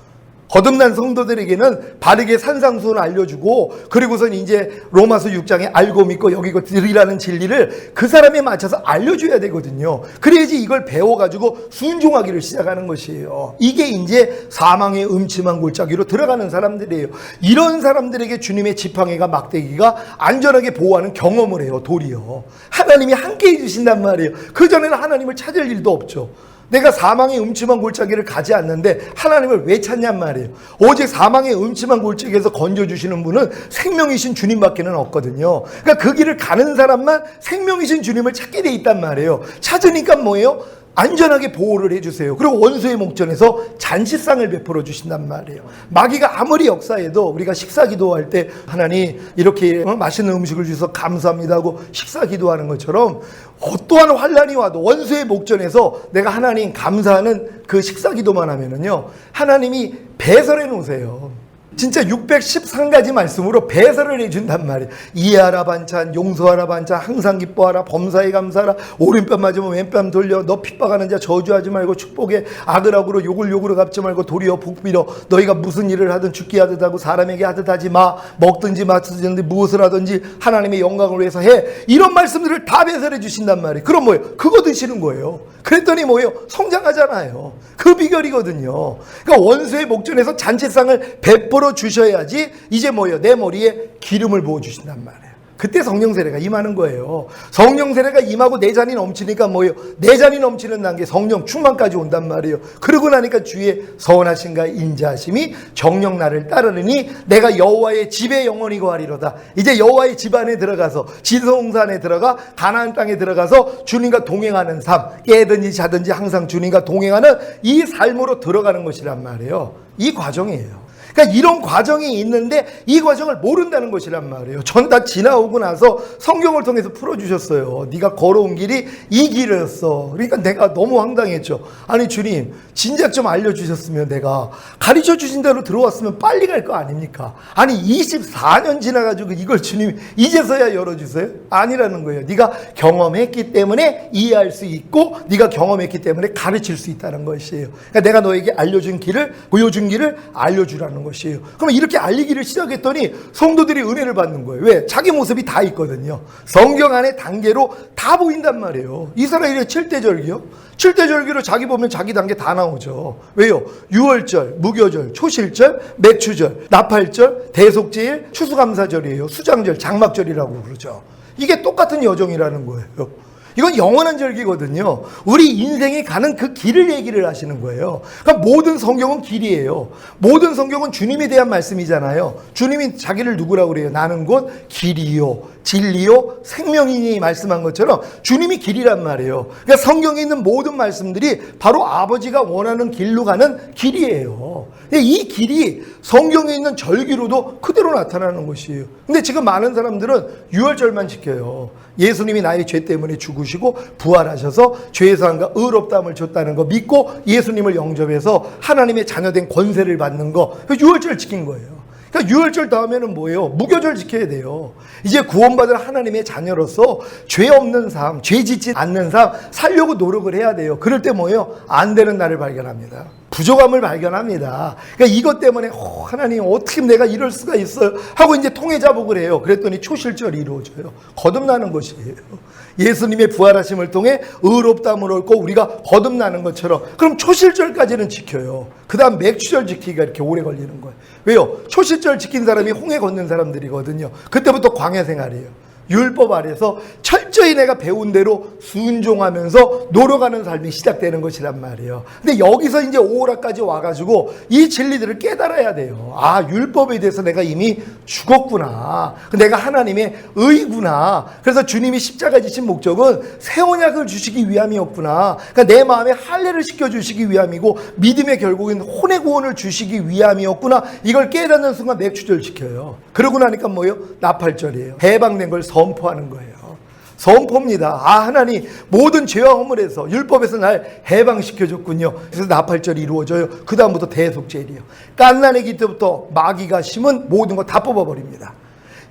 거듭난 성도들에게는 바르게 산상수훈을 알려주고, 그리고선 이제 로마서 6장에 알고 믿고 여기고 들으라는 진리를 그 사람에 맞춰서 알려줘야 되거든요. 그래야지 이걸 배워가지고 순종하기를 시작하는 것이에요. 이게 이제 사망의 음침한 골짜기로 들어가는 사람들이에요. 이런 사람들에게 주님의 지팡이가 막대기가 안전하게 보호하는 경험을 해요. 도리어 하나님이 함께 해주신단 말이에요. 그전에는 하나님을 찾을 일도 없죠. 내가 사망의 음침한 골짜기를 가지 않는데 하나님을 왜 찾냔 말이에요. 오직 사망의 음침한 골짜기에서 건져주시는 분은 생명이신 주님밖에는 없거든요. 그러니까 그 길을 가는 사람만 생명이신 주님을 찾게 돼 있단 말이에요. 찾으니까 뭐예요? 안전하게 보호를 해주세요. 그리고 원수의 목전에서 잔치상을 베풀어 주신단 말이에요. 마귀가 아무리 역사해도 우리가 식사 기도할 때 하나님 이렇게 맛있는 음식을 주셔서 감사합니다 하고 식사 기도하는 것처럼 어떠한 환난이 와도 원수의 목전에서 내가 하나님 감사하는 그 식사 기도만 하면은요, 하나님이 배설해 놓으세요. 진짜 613가지 말씀으로 배설을 해준단 말이에요. 이해하라 반찬, 용서하라 반찬, 항상 기뻐하라, 범사에 감사하라, 오른뺨 맞으면 왼뺨 돌려, 너 핍박하는 자 저주하지 말고 축복해, 악을 욕으로 갚지 말고 도리어 복비려, 너희가 무슨 일을 하든 죽게 하듯 하고 사람에게 하듯 하지 마, 먹든지 마시든지 무엇을 하든지 하나님의 영광을 위해서 해. 이런 말씀들을 다 배설해 주신단 말이에요. 그럼 뭐예요? 그거 드시는 거예요. 그랬더니 뭐예요? 성장하잖아요. 그 비결이거든요. 그러니까 원수의 목전에서 잔치상을 베풀어 주셔야지 이제 뭐예요? 내 머리에 기름을 부어 주신단 말이에요. 그때 성령 세례가 임하는 거예요. 성령 세례가 임하고 내 잔이 넘치니까 뭐예요? 내 잔이 넘치는 단계 성령 충만까지 온단 말이에요. 그러고 나니까 주의 선하심과 인자하심이 정녕 나를 따르느니 내가 여호와의 집에 영원히 거하리로다. 이제 여호와의 집 안에 들어가서 지성산에 들어가 가나안 땅에 들어가서 주님과 동행하는 삶, 깨든지 자든지 항상 주님과 동행하는 이 삶으로 들어가는 것이란 말이에요. 이 과정이에요. 그러니까 이런 과정이 있는데 이 과정을 모른다는 것이란 말이에요. 전 다 지나오고 나서 성경을 통해서 풀어주셨어요. 네가 걸어온 길이 이 길이었어. 그러니까 내가 너무 황당했죠. 아니 주님, 진작 좀 알려주셨으면 내가 가르쳐 주신 대로 들어왔으면 빨리 갈 거 아닙니까? 아니 24년 지나가지고 이걸 주님이 이제서야 열어주세요? 아니라는 거예요. 네가 경험했기 때문에 이해할 수 있고 네가 경험했기 때문에 가르칠 수 있다는 것이에요. 그러니까 내가 너에게 알려준 길을, 보여준 길을 알려주라는 것이에요. 그러면 이렇게 알리기를 시작했더니 성도들이 은혜를 받는 거예요. 왜? 자기 모습이 다 있거든요. 성경 안에 단계로 다 보인단 말이에요. 이스라엘의 7대절기요. 7대절기로 자기 보면 자기 단계 다 나오죠. 왜요? 유월절, 무교절, 초실절, 맥추절, 나팔절, 대속제일, 추수감사절이에요. 수장절, 장막절이라고 그러죠. 이게 똑같은 여정이라는 거예요. 이건 영원한 절기거든요. 우리 인생이 가는 그 길을 얘기를 하시는 거예요. 그러니까 모든 성경은 길이에요. 모든 성경은 주님에 대한 말씀이잖아요. 주님이 자기를 누구라고 그래요? 나는 곧 길이요, 진리요, 생명이니 말씀한 것처럼 주님이 길이란 말이에요. 그러니까 성경에 있는 모든 말씀들이 바로 아버지가 원하는 길로 가는 길이에요. 이 길이 성경에 있는 절기로도 그대로 나타나는 것이에요. 근데 지금 많은 사람들은 유월절만 지켜요. 예수님이 나의 죄 때문에 죽으시고 부활하셔서 죄의 사함과 의롭다함을 줬다는 거 믿고 예수님을 영접해서 하나님의 자녀된 권세를 받는 거, 유월절 지킨 거예요. 그러니까 유월절 다음에는 뭐예요? 무교절 지켜야 돼요. 이제 구원받은 하나님의 자녀로서 죄 없는 삶, 죄 짓지 않는 삶 살려고 노력을 해야 돼요. 그럴 때 뭐예요? 안 되는 나를 발견합니다. 부족함을 발견합니다. 그러니까 이것 때문에 하나님 어떻게 내가 이럴 수가 있어요? 하고 이제 통회자복을 해요. 그랬더니 초실절이 이루어져요. 거듭나는 것이에요. 예수님의 부활하심을 통해 의롭다함을 얻고 우리가 거듭나는 것처럼 그럼 초실절까지는 지켜요. 그 다음 맥주절 지키기가 이렇게 오래 걸리는 거예요. 왜요? 초실절 지킨 사람이 홍해 걷는 사람들이거든요. 그때부터 광야 생활이에요. 율법 아래서 철저히 내가 배운 대로 순종하면서 노력하는 삶이 시작되는 것이란 말이에요. 근데 여기서 이제 오라까지 와가지고 이 진리들을 깨달아야 돼요. 아, 율법에 대해서 내가 이미 죽었구나. 내가 하나님의 의구나. 그래서 주님이 십자가 지신 목적은 새 언약을 주시기 위함이었구나. 그러니까 내 마음에 할례를 시켜주시기 위함이고 믿음의 결국은 혼의 구원을 주시기 위함이었구나. 이걸 깨닫는 순간 맥주절 지켜요. 그러고 나니까 뭐예요? 나팔절이에요. 해방된 걸 선포하는 거예요. 선포입니다. 아, 하나님 모든 죄와 허물에서 율법에서 날 해방시켜줬군요. 그래서 나팔절이 이루어져요. 그 다음부터 대속죄일이에요. 갓난아기 때부터 마귀가 심은 모든 거 다 뽑아버립니다.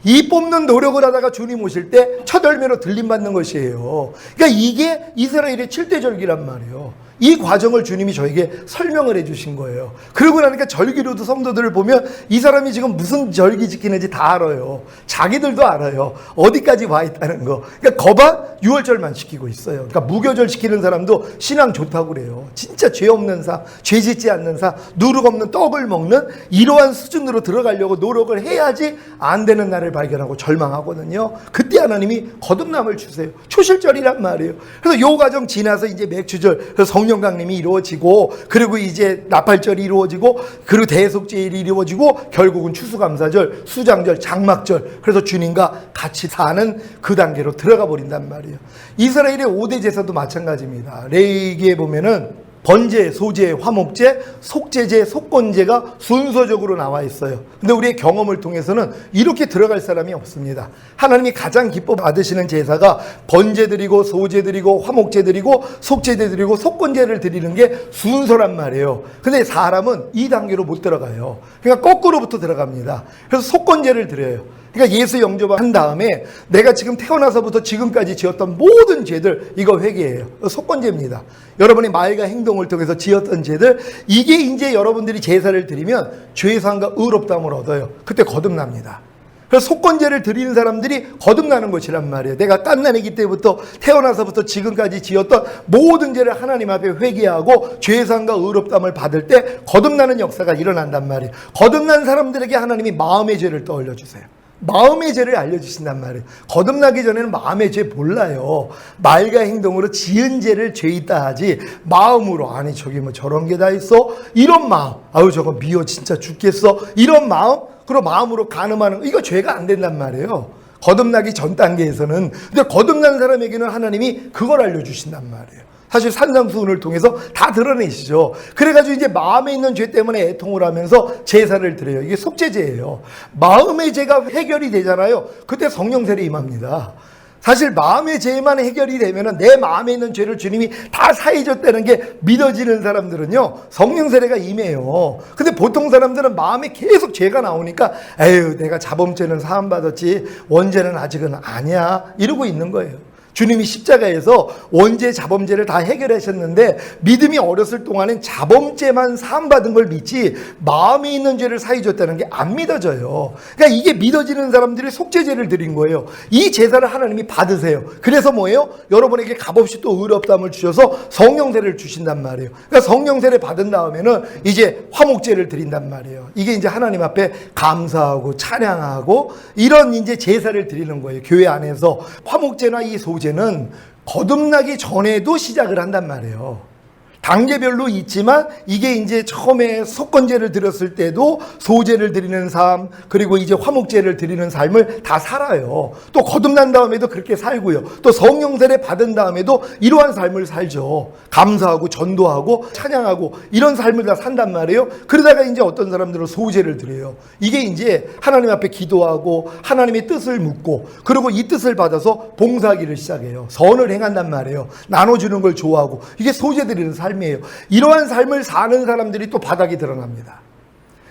이 뽑는 노력을 하다가 주님 오실 때 첫 열매로 들림받는 것이에요. 그러니까 이게 이스라엘의 7대 절기란 말이에요. 이 과정을 주님이 저에게 설명을 해주신 거예요. 그러고 나니까 절기로도 성도들을 보면 이 사람이 지금 무슨 절기 지키는지 다 알아요. 자기들도 알아요. 어디까지 와 있다는 거. 그러니까 거봐 유월절만 지키고 있어요. 그러니까 무교절 지키는 사람도 신앙 좋다고 그래요. 진짜 죄 없는 삶, 죄 짓지 않는 삶, 누룩 없는 떡을 먹는 이러한 수준으로 들어가려고 노력을 해야지 안 되는 날을 발견하고 절망하거든요. 그때 하나님이 거듭남을 주세요. 초실절이란 말이에요. 그래서 요 과정 지나서 이제 맥주절, 그래서 성령 강림이 이루어지고 그리고 이제 나팔절이 이루어지고 그리고 대속죄일이 이루어지고 결국은 추수감사절, 수장절, 장막절 그래서 주님과 같이 사는 그 단계로 들어가 버린단 말이에요. 이스라엘의 5대 제사도 마찬가지입니다. 레위기에 보면은 번제, 소제, 화목제, 속제제, 속건제가 순서적으로 나와 있어요. 근데 우리의 경험을 통해서는 이렇게 들어갈 사람이 없습니다. 하나님이 가장 기뻐 받으시는 제사가 번제 드리고 소제 드리고 화목제 드리고 속제제 드리고 속건제를 드리는 게 순서란 말이에요. 근데 사람은 이 단계로 못 들어가요. 그러니까 거꾸로부터 들어갑니다. 그래서 속건제를 드려요. 그러니까 예수 영접한 다음에 내가 지금 태어나서부터 지금까지 지었던 모든 죄들 이거 회개해요. 속건제입니다. 여러분의 말과 행동을 통해서 지었던 죄들 이게 이제 여러분들이 제사를 드리면 죄사함과 의롭다함을 얻어요. 그때 거듭납니다. 그래서 속건제를 드리는 사람들이 거듭나는 것이란 말이에요. 내가 갓난아기 때부터 태어나서부터 지금까지 지었던 모든 죄를 하나님 앞에 회개하고 죄사함과 의롭다함을 받을 때 거듭나는 역사가 일어난단 말이에요. 거듭난 사람들에게 하나님이 마음의 죄를 떠올려 주세요. 마음의 죄를 알려주신단 말이에요. 거듭나기 전에는 마음의 죄 몰라요. 말과 행동으로 지은 죄를 죄 있다 하지 마음으로 아니 저기 뭐 저런 게 다 있어? 이런 마음 아유 저거 미워 진짜 죽겠어? 이런 마음 그리고 마음으로 간음하는 거 이거 죄가 안 된단 말이에요. 거듭나기 전 단계에서는. 근데 거듭난 사람에게는 하나님이 그걸 알려주신단 말이에요. 사실 산상수훈을 통해서 다 드러내시죠. 그래가지고 이제 마음에 있는 죄 때문에 애통을 하면서 제사를 드려요. 이게 속죄제예요. 마음의 죄가 해결이 되잖아요. 그때 성령 세례 임합니다. 사실 마음의 죄만 해결이 되면은 내 마음에 있는 죄를 주님이 다 사해줬다는 게 믿어지는 사람들은요 성령 세례가 임해요. 근데 보통 사람들은 마음에 계속 죄가 나오니까 에휴 내가 자범죄는 사함받았지 원죄는 아직은 아니야 이러고 있는 거예요. 주님이 십자가에서 원죄 자범죄를 다 해결하셨는데 믿음이 어렸을 동안엔 자범죄만 사함받은 걸 믿지 마음에 있는 죄를 사해줬다는 게 안 믿어져요. 그러니까 이게 믿어지는 사람들이 속죄제를 드린 거예요. 이 제사를 하나님이 받으세요. 그래서 뭐예요? 여러분에게 값없이 또 의롭다함을 주셔서 성령세례를 주신단 말이에요. 그러니까 성령세례 받은 다음에는 이제 화목제를 드린단 말이에요. 이게 이제 하나님 앞에 감사하고 찬양하고 이런 이제 제사를 드리는 거예요. 교회 안에서 화목제나 이 소제는 거듭나기 전에도 시작을 한단 말이에요. 단계별로 있지만 이게 이제 처음에 속건제를 드렸을 때도 소제를 드리는 삶, 그리고 이제 화목제를 드리는 삶을 다 살아요. 또 거듭난 다음에도 그렇게 살고요. 또 성령 세례 받은 다음에도 이러한 삶을 살죠. 감사하고 전도하고 찬양하고 이런 삶을 다 산단 말이에요. 그러다가 이제 어떤 사람들은 소제를 드려요. 이게 이제 하나님 앞에 기도하고 하나님의 뜻을 묻고, 그리고 이 뜻을 받아서 봉사하기를 시작해요. 선을 행한단 말이에요. 나눠주는 걸 좋아하고, 이게 소제 드리는 삶이에요. 이러한 삶을 사는 사람들이 또 바닥이 드러납니다.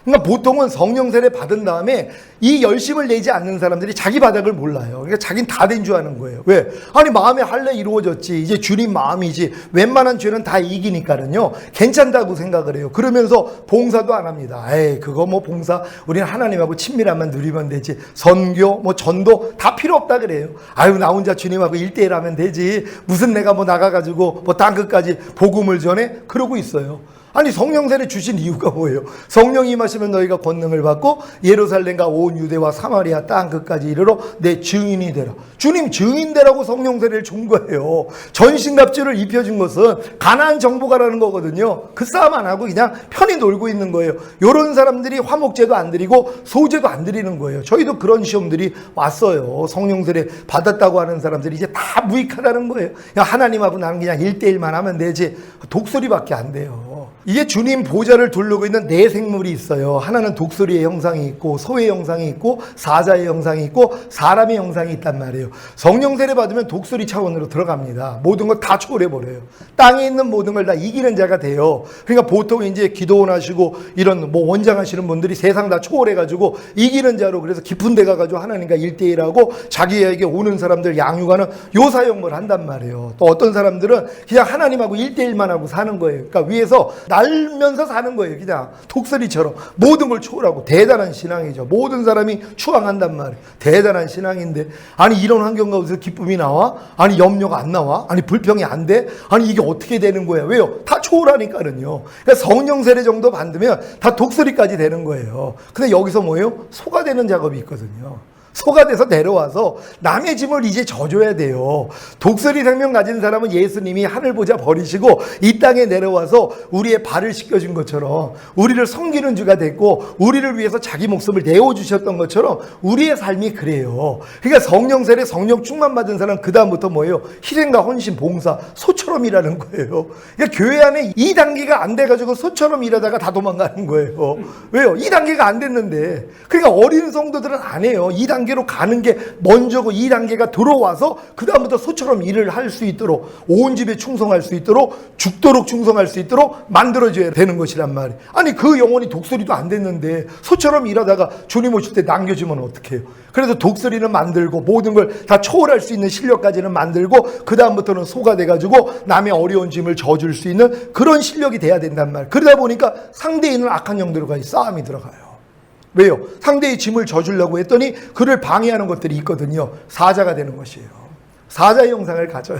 그러니까 보통은 성령 세례 받은 다음에 이 열심을 내지 않는 사람들이 자기 바닥을 몰라요. 그러니까 자기는 다 된 줄 아는 거예요. 왜? 아니, 마음의 할례 이루어졌지, 이제 주님 마음이지, 웬만한 죄는 다 이기니까는요 괜찮다고 생각을 해요. 그러면서 봉사도 안 합니다. 에이, 그거 뭐 봉사, 우리는 하나님하고 친밀함만 누리면 되지, 선교 뭐 전도 다 필요 없다 그래요. 아유, 나 혼자 주님하고 1대1 하면 되지, 무슨 내가 뭐 나가가지고 뭐 땅끝까지 복음을 전해, 그러고 있어요. 아니, 성령 세례 주신 이유가 뭐예요? 성령이 임하시면 너희가 권능을 받고 예루살렘과 온 유대와 사마리아 땅끝까지 이르러 내 증인이 되라. 주님 증인 되라고 성령 세례를 준 거예요. 전신갑주를 입혀준 것은 가나안 정복하라는 거거든요. 그 싸움 안 하고 그냥 편히 놀고 있는 거예요. 이런 사람들이 화목제도 안 드리고 소제도 안 드리는 거예요. 저희도 그런 시험들이 왔어요. 성령 세례 받았다고 하는 사람들이 이제 다 무익하다는 거예요. 야, 하나님하고 나는 그냥 1대1만 하면 되지, 독소리밖에 안 돼요. 이게 주님 보좌를 두르고 있는 네 생물이 있어요. 하나는 독수리의 형상이 있고, 소의 형상이 있고, 사자의 형상이 있고, 사람의 형상이 있단 말이에요. 성령 세례 받으면 독수리 차원으로 들어갑니다. 모든 걸 다 초월해버려요. 땅에 있는 모든 걸 다 이기는 자가 돼요. 그러니까 보통 이제 기도원 하시고 이런 뭐 원장 하시는 분들이 세상 다 초월해가지고 이기는 자로, 그래서 깊은 데 가가지고 하나님과 1대1하고 자기에게 오는 사람들 양육하는 요 사역을 한단 말이에요. 또 어떤 사람들은 그냥 하나님하고 1대1만 하고 사는 거예요. 그러니까 위에서 날면서 사는 거예요. 그냥 독수리처럼 모든 걸 초월하고. 대단한 신앙이죠. 모든 사람이 추앙한단 말이에요. 대단한 신앙인데, 아니 이런 환경 가운데서 기쁨이 나와? 아니 염려가 안 나와? 아니 불평이 안 돼? 아니 이게 어떻게 되는 거야? 왜요? 다 초월하니까는요. 그러니까 성령 세례 정도 받으면 다 독수리까지 되는 거예요. 근데 여기서 뭐예요? 소가 되는 작업이 있거든요. 소가 돼서 내려와서 남의 짐을 이제 져줘야 돼요. 독수리 생명 가진 사람은 예수님이 하늘 보좌 버리시고 이 땅에 내려와서 우리의 발을 씻겨준 것처럼, 우리를 섬기는 주가 됐고 우리를 위해서 자기 목숨을 내어주셨던 것처럼 우리의 삶이 그래요. 그러니까 성령 세례, 성령 충만 받은 사람 그 다음부터 뭐예요? 희생과 헌신, 봉사, 소처럼 일하는 거예요. 그러니까 교회 안에 2단계가 안 돼가지고 소처럼 일하다가 다 도망가는 거예요. 왜요? 2단계가 안 됐는데. 그러니까 어린 성도들은 안 해요. 2단계로 가는 게 먼저고 2단계가 들어와서 그 다음부터 소처럼 일을 할 수 있도록, 온 집에 충성할 수 있도록, 죽도록 충성할 수 있도록 만들어줘야 되는 것이란 말이에요. 아니 그 영혼이 독수리도 안 됐는데 소처럼 일하다가 주님 오실 때 남겨주면 어떡해요? 그래서 독수리는 만들고 모든 걸 다 초월할 수 있는 실력까지는 만들고 그 다음부터는 소가 돼가지고 남의 어려운 짐을 져줄 수 있는 그런 실력이 돼야 된단 말이에요. 그러다 보니까 상대에 있는 악한 영들과 싸움이 들어가요. 왜요? 상대의 짐을 져주려고 했더니 그를 방해하는 것들이 있거든요. 사자가 되는 것이에요. 사자의 형상을 가져요.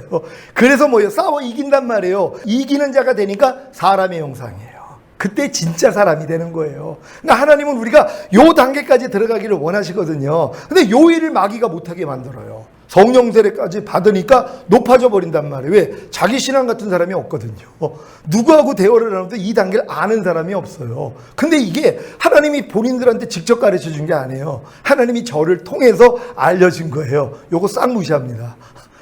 그래서 뭐예요? 싸워 이긴단 말이에요. 이기는 자가 되니까 사람의 형상이에요. 그때 진짜 사람이 되는 거예요. 그러니까 하나님은 우리가 요 단계까지 들어가기를 원하시거든요. 근데 요 일을 마귀가 못하게 만들어요. 성령 세례까지 받으니까 높아져 버린단 말이에요. 왜? 자기 신앙 같은 사람이 없거든요. 누구하고 대화를 하는데 이 단계를 아는 사람이 없어요. 근데 이게 하나님이 본인들한테 직접 가르쳐 준 게 아니에요. 하나님이 저를 통해서 알려준 거예요. 요거 싹 무시합니다.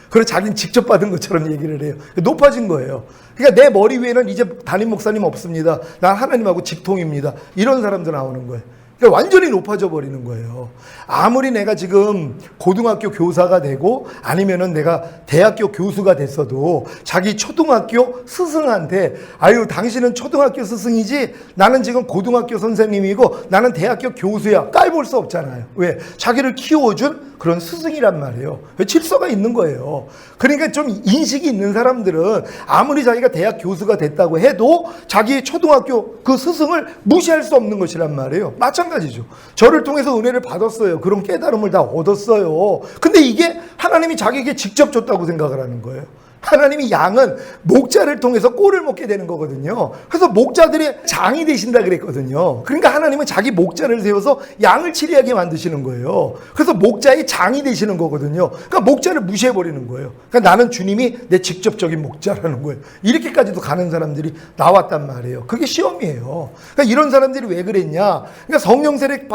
그래서 자기는 직접 받은 것처럼 얘기를 해요. 높아진 거예요. 그러니까 내 머리 위에는 이제 담임 목사님 없습니다. 난 하나님하고 직통입니다. 이런 사람들 나오는 거예요. 그러니까 완전히 높아져 버리는 거예요. 아무리 내가 지금 고등학교 교사가 되고 아니면은 내가 대학교 교수가 됐어도 자기 초등학교 스승한테 아유 당신은 초등학교 스승이지 나는 지금 고등학교 선생님이고 나는 대학교 교수야 깔볼 수 없잖아요. 왜? 자기를 키워준 그런 스승이란 말이에요. 질서가 있는 거예요. 그러니까 좀 인식이 있는 사람들은 아무리 자기가 대학 교수가 됐다고 해도 자기의 초등학교 그 스승을 무시할 수 없는 것이란 말이에요. 마찬가지죠. 저를 통해서 은혜를 받았어요. 그런 깨달음을 다 얻었어요. 근데 이게 하나님이 자기에게 직접 줬다고 생각을 하는 거예요. 하나님이 양은 목자를 통해서 꼴을 먹게 되는 거거든요. 그래서 목자들의 장이 되신다 그랬거든요. 그러니까 하나님은 자기 목자를 세워서 양을 치리하게 만드시는 거예요. 그래서 목자의 장이 되시는 거거든요. 그러니까 목자를 무시해버리는 거예요. 그러니까 나는 주님이 내 직접적인 목자라는 거예요. 이렇게까지도 가는 사람들이 나왔단 말이에요. 그게 시험이에요. 그러니까 이런 사람들이 왜 그랬냐. 그러니까 성령 세례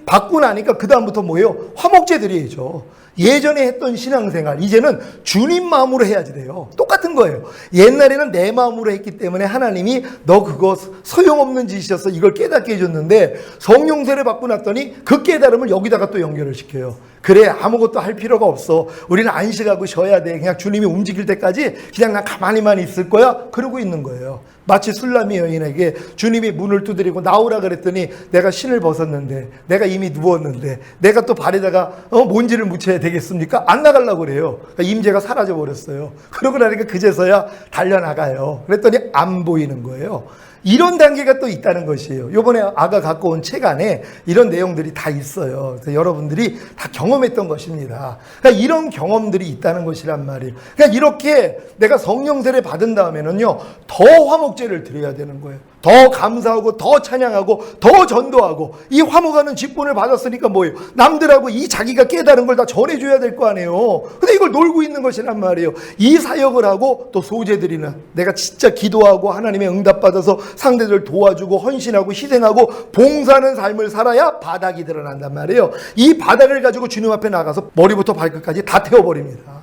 받고 나니까 그 다음부터 뭐예요? 화목제 드려야죠. 예전에 했던 신앙생활 이제는 주님 마음으로 해야지 돼요. 똑같은 거예요. 옛날에는 내 마음으로 했기 때문에 하나님이 너 그거 소용없는 짓이었어 이걸 깨닫게 해줬는데 성령 세례 받고 났더니 그 깨달음을 여기다가 또 연결을 시켜요. 그래 아무것도 할 필요가 없어. 우리는 안식하고 쉬어야 돼. 그냥 주님이 움직일 때까지 그냥 난 가만히만 있을 거야. 그러고 있는 거예요. 마치 술람이 여인에게 주님이 문을 두드리고 나오라 그랬더니 내가 신을 벗었는데 내가 이미 누웠는데 내가 또 발에다가 먼지를 묻혀야 되겠습니까? 안 나가려고 그래요. 그러니까 임재가 사라져 버렸어요. 그러고 나니까 그제서야 달려나가요. 그랬더니 안 보이는 거예요. 이런 단계가 또 있다는 것이에요. 요번에 아가 갖고 온 책 안에 이런 내용들이 다 있어요. 그래서 여러분들이 다 경험했던 것입니다. 그러니까 이런 경험들이 있다는 것이란 말이에요. 그러니까 이렇게 내가 성령 세례 받은 다음에는요, 더 화목제를 드려야 되는 거예요. 더 감사하고 더 찬양하고 더 전도하고 이 화목하는 직분을 받았으니까 뭐예요? 남들하고 이 자기가 깨달은 걸 다 전해줘야 될 거 아니에요. 근데 이걸 놀고 있는 것이란 말이에요. 이 사역을 하고 또 소재드리는 내가 진짜 기도하고 하나님의 응답받아서 상대들 도와주고 헌신하고 희생하고 봉사하는 삶을 살아야 바닥이 드러난단 말이에요. 이 바닥을 가지고 주님 앞에 나가서 머리부터 발끝까지 다 태워버립니다.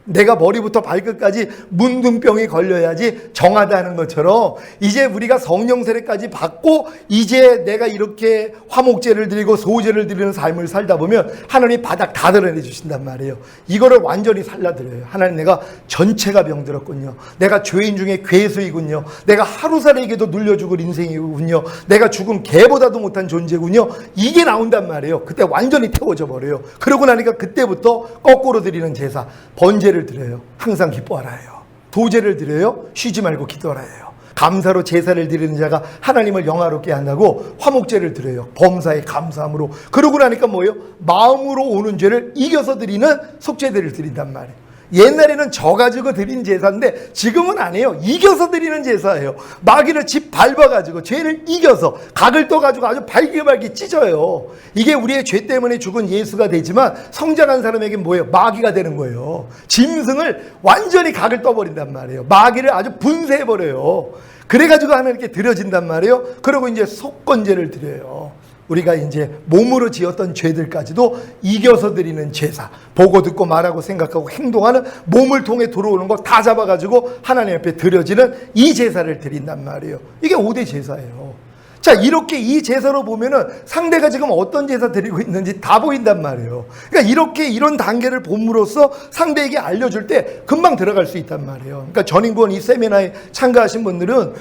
내가 머리부터 발끝까지 문둥병이 걸려야지 정하다는 것처럼 이제 우리가 성령 세례까지 받고 이제 내가 이렇게 화목제를 드리고 소제를 드리는 삶을 살다 보면 하나님이 바닥 다 드러내 주신단 말이에요. 이거를 완전히 살라드려요. 하나님 내가 전체가 병들었군요. 내가 죄인 중에 괴수이군요. 내가 하루살이에게도 눌려 죽을 인생이군요. 내가 죽은 개보다도 못한 존재군요. 이게 나온단 말이에요. 그때 완전히 태워져 버려요. 그러고 나니까 그때부터 거꾸로 드리는 제사 번제를 드려요. 항상 기뻐하라 해요. 도제를 드려요. 쉬지 말고 기도하라 해요. 감사로 제사를 드리는 자가 하나님을 영화롭게 한다고 화목제를 드려요. 범사에 감사함으로. 그러고 나니까 뭐예요? 마음으로 오는 죄를 이겨서 드리는 속죄제를 드린단 말이에요. 옛날에는 져가지고 드린 제사인데 지금은 안 해요. 이겨서 드리는 제사예요. 마귀를 집 밟아가지고 죄를 이겨서 각을 떠가지고 아주 발기발기 찢어요. 이게 우리의 죄 때문에 죽은 예수가 되지만 성장한 사람에게 뭐예요? 마귀가 되는 거예요. 짐승을 완전히 각을 떠버린단 말이에요. 마귀를 아주 분쇄해버려요. 그래가지고 하나님께 드려진단 말이에요. 그리고 이제 속건제를 드려요. 우리가 이제 몸으로 지었던 죄들까지도 이겨서 드리는 제사, 보고 듣고 말하고 생각하고 행동하는 몸을 통해 들어오는 거 다 잡아가지고 하나님 앞에 드려지는 이 제사를 드린단 말이에요. 이게 5대 제사예요. 자, 이렇게 이 제사로 보면은 상대가 지금 어떤 제사 드리고 있는지 다 보인단 말이에요. 그러니까 이렇게 이런 단계를 봄으로써 상대에게 알려줄 때 금방 들어갈 수 있단 말이에요. 그러니까 전인권 이 세미나에 참가하신 분들은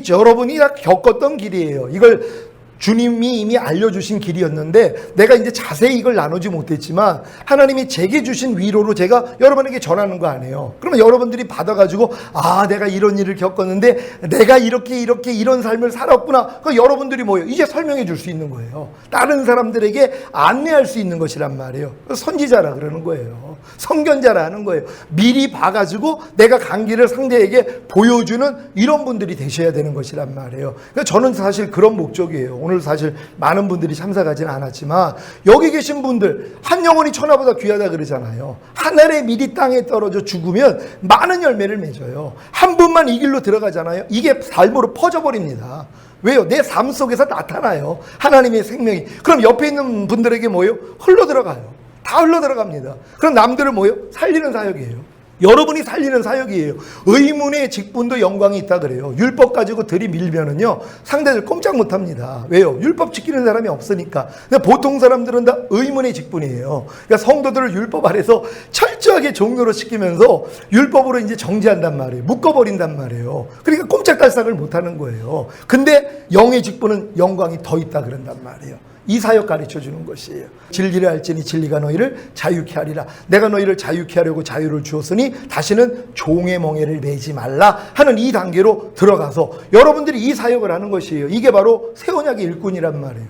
여러분이 다 겪었던 길이에요. 이걸 주님이 이미 알려주신 길이었는데 내가 이제 자세히 이걸 나누지 못했지만 하나님이 제게 주신 위로로 제가 여러분에게 전하는 거 아니에요. 그러면 여러분들이 받아가지고 아 내가 이런 일을 겪었는데 내가 이렇게 이런 삶을 살았구나. 그 여러분들이 뭐예요? 이제 설명해 줄 수 있는 거예요. 다른 사람들에게 안내할 수 있는 것이란 말이에요. 선지자라 그러는 거예요. 선견자라는 거예요. 미리 봐가지고 내가 간 길을 상대에게 보여주는 이런 분들이 되셔야 되는 것이란 말이에요. 그러니까 저는 사실 그런 목적이에요. 오늘 사실 많은 분들이 참석하지는 않았지만 여기 계신 분들 한 영혼이 천하보다 귀하다 그러잖아요. 한 알에 미리 땅에 떨어져 죽으면 많은 열매를 맺어요. 한 분만 이 길로 들어가잖아요. 이게 삶으로 퍼져버립니다. 왜요? 내 삶 속에서 나타나요. 하나님의 생명이. 그럼 옆에 있는 분들에게 뭐예요? 흘러들어가요. 다 흘러들어갑니다. 그럼 남들을 뭐예요? 살리는 사역이에요. 여러분이 살리는 사역이에요. 의문의 직분도 영광이 있다 그래요. 율법 가지고 들이밀면은요 상대들 꼼짝 못합니다. 왜요? 율법 지키는 사람이 없으니까. 근데 보통 사람들은 다 의문의 직분이에요. 그러니까 성도들을 율법 아래서 철저하게 종로로 시키면서 율법으로 이제 정지한단 말이에요. 묶어버린단 말이에요. 그러니까 꼼짝달싹을 못하는 거예요. 근데 영의 직분은 영광이 더 있다 그런단 말이에요. 이 사역 가르쳐 주는 것이에요. 진리를 알지니 진리가 너희를 자유케 하리라. 내가 너희를 자유케 하려고 자유를 주었으니 다시는 종의 멍에를 매지 말라 하는 이 단계로 들어가서 여러분들이 이 사역을 하는 것이에요. 이게 바로 새 언약의 일꾼이란 말이에요.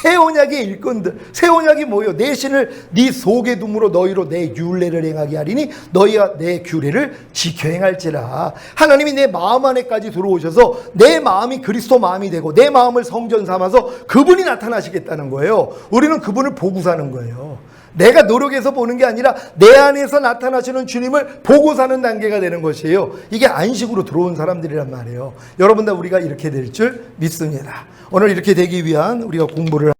새 언약의 일꾼들. 새 언약이 뭐예요? 내 신을 네 속에 둠으로 너희로 내 율례를 행하게 하리니 너희가 내 규례를 지켜 행할지라. 하나님이 내 마음 안에까지 들어오셔서 내 마음이 그리스도 마음이 되고 내 마음을 성전 삼아서 그분이 나타나시겠다는 거예요. 우리는 그분을 보고 사는 거예요. 내가 노력해서 보는 게 아니라 내 안에서 나타나시는 주님을 보고 사는 단계가 되는 것이에요. 이게 안식으로 들어온 사람들이란 말이에요. 여러분 다 우리가 이렇게 될 줄 믿습니다. 오늘 이렇게 되기 위한 우리가 공부를